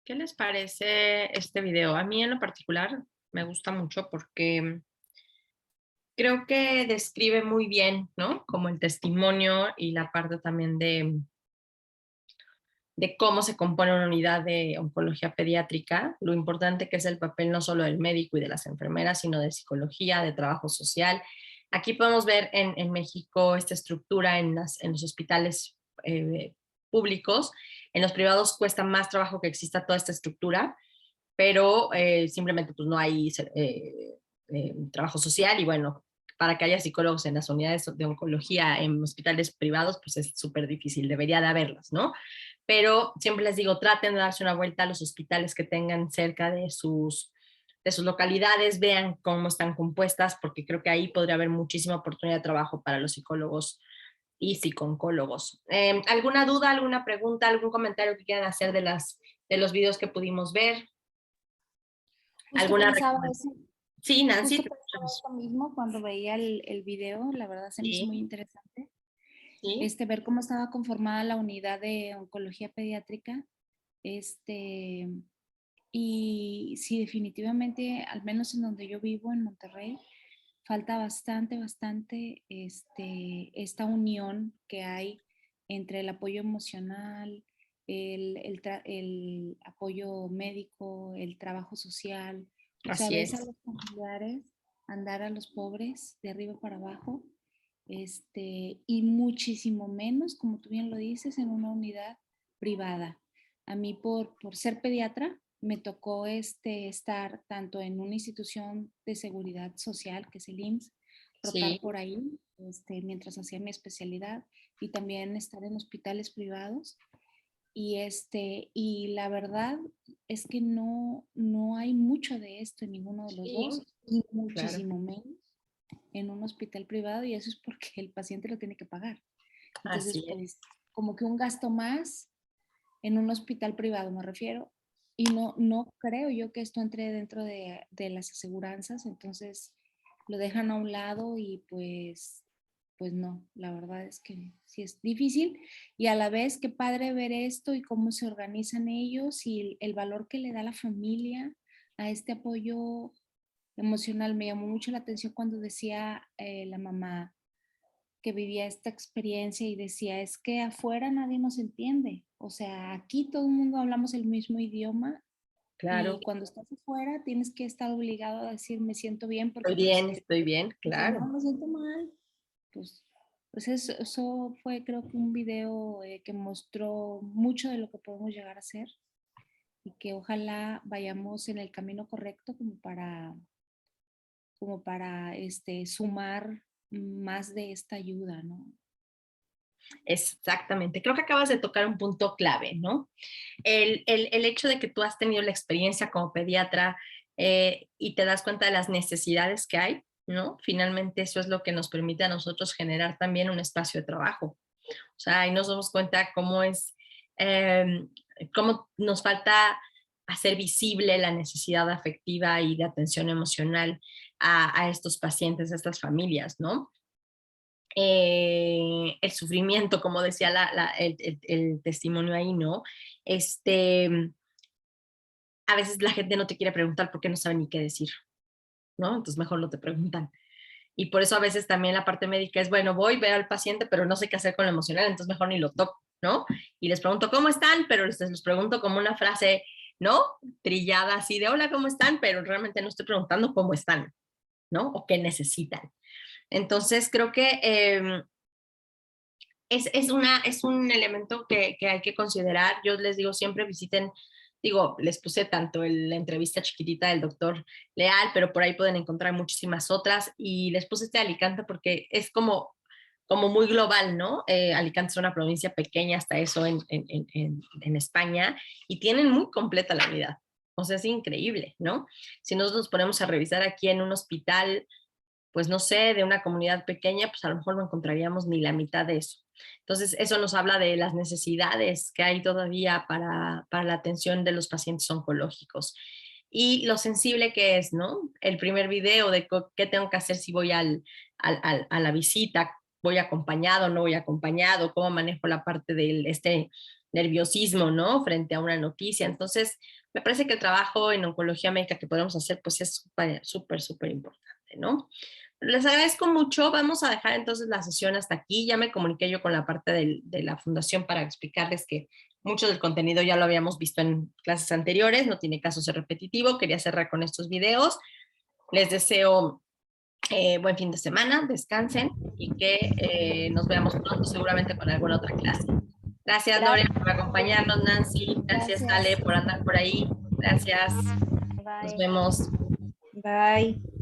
¿Qué les parece este video? A mí en lo particular me gusta mucho porque creo que describe muy bien, ¿no? Como el testimonio y la parte también de cómo se compone una unidad de oncología pediátrica, lo importante que es el papel no solo del médico y de las enfermeras, sino de psicología, de trabajo social. Aquí podemos ver en México esta estructura en los hospitales públicos. En los privados cuesta más trabajo que exista toda esta estructura, pero simplemente pues no hay trabajo social y bueno, para que haya psicólogos en las unidades de oncología en hospitales privados, pues es súper difícil, debería de haberlas, ¿no? Pero siempre les digo, traten de darse una vuelta a los hospitales que tengan cerca de sus localidades, vean cómo están compuestas, porque creo que ahí podría haber muchísima oportunidad de trabajo para los psicólogos y psicooncólogos. ¿Alguna duda, alguna pregunta, algún comentario que quieran hacer de los videos que pudimos ver? ¿Alguna recomendación? Sí, Nancy. Justo pensaba eso mismo cuando veía el video, la verdad se me hizo muy interesante. ¿Sí? Ver cómo estaba conformada la unidad de oncología pediátrica. Y sí, definitivamente, al menos en donde yo vivo, en Monterrey, falta bastante esta unión que hay entre el apoyo emocional, el apoyo médico, el trabajo social. O sea, ves a los familiares andar a los pobres de arriba para abajo, y muchísimo menos, como tú bien lo dices, en una unidad privada. A mí por ser pediatra me tocó estar tanto en una institución de seguridad social, que es el IMSS, rotar por ahí mientras hacía mi especialidad, y también estar en hospitales privados. Y la verdad es que no hay mucho de esto en ninguno de los dos, y muchísimo menos en un hospital privado, y eso es porque el paciente lo tiene que pagar. Entonces, pues, como que un gasto más en un hospital privado, me refiero, y no creo yo que esto entre dentro de las aseguranzas, entonces lo dejan a un lado y pues no, la verdad es que sí es difícil, y a la vez qué padre ver esto y cómo se organizan ellos y el valor que le da la familia a este apoyo emocional. Me llamó mucho la atención cuando decía la mamá que vivía esta experiencia y decía, es que afuera nadie nos entiende. O sea, aquí todo el mundo hablamos el mismo idioma. Claro. Y cuando estás afuera tienes que estar obligado a decir, me siento bien. Porque estoy bien, claro. No, me siento mal. Pues eso fue, creo que un video que mostró mucho de lo que podemos llegar a hacer y que ojalá vayamos en el camino correcto como para sumar más de esta ayuda, ¿no? Exactamente, creo que acabas de tocar un punto clave, ¿no? El hecho de que tú has tenido la experiencia como pediatra y te das cuenta de las necesidades que hay, ¿no? Finalmente eso es lo que nos permite a nosotros generar también un espacio de trabajo. O sea, ahí nos damos cuenta cómo cómo nos falta hacer visible la necesidad afectiva y de atención emocional a estos pacientes, a estas familias, ¿no? El sufrimiento, como decía el testimonio ahí, ¿no? A veces la gente no te quiere preguntar porque no sabe ni qué decir, ¿no? Entonces mejor no te preguntan. Y por eso a veces también la parte médica es, bueno, veo al paciente, pero no sé qué hacer con lo emocional, entonces mejor ni lo toco, ¿no? Y les pregunto cómo están, pero les pregunto como una frase, ¿no? Trillada así de, hola, ¿cómo están? Pero realmente no estoy preguntando cómo están, ¿no? O qué necesitan. Entonces creo que es un elemento que hay que considerar. Yo les digo siempre visiten, les puse tanto la entrevista chiquitita del doctor Leal, pero por ahí pueden encontrar muchísimas otras y les puse de Alicante porque es como muy global, ¿no? Alicante es una provincia pequeña hasta eso en España y tienen muy completa la unidad. O sea, es increíble, ¿no? Si nosotros nos ponemos a revisar aquí en un hospital, pues no sé, de una comunidad pequeña, pues a lo mejor no encontraríamos ni la mitad de eso. Entonces, eso nos habla de las necesidades que hay todavía para la atención de los pacientes oncológicos. Y lo sensible que es, ¿no? El primer video de qué tengo que hacer si voy a la visita, voy acompañado, no voy acompañado, cómo manejo la parte de este nerviosismo, ¿no? Frente a una noticia. Entonces, me parece que el trabajo en oncología médica que podemos hacer, pues es súper, súper importante, ¿no? Les agradezco mucho. Vamos a dejar entonces la sesión hasta aquí. Ya me comuniqué yo con la parte de la fundación para explicarles que mucho del contenido ya lo habíamos visto en clases anteriores, no tiene caso ser repetitivo. Quería cerrar con estos videos. Les deseo buen fin de semana, descansen y que nos veamos pronto seguramente con alguna otra clase. Gracias, Lore, por acompañarnos, Nancy. Gracias, Ale, por andar por ahí. Gracias. Bye. Nos vemos. Bye.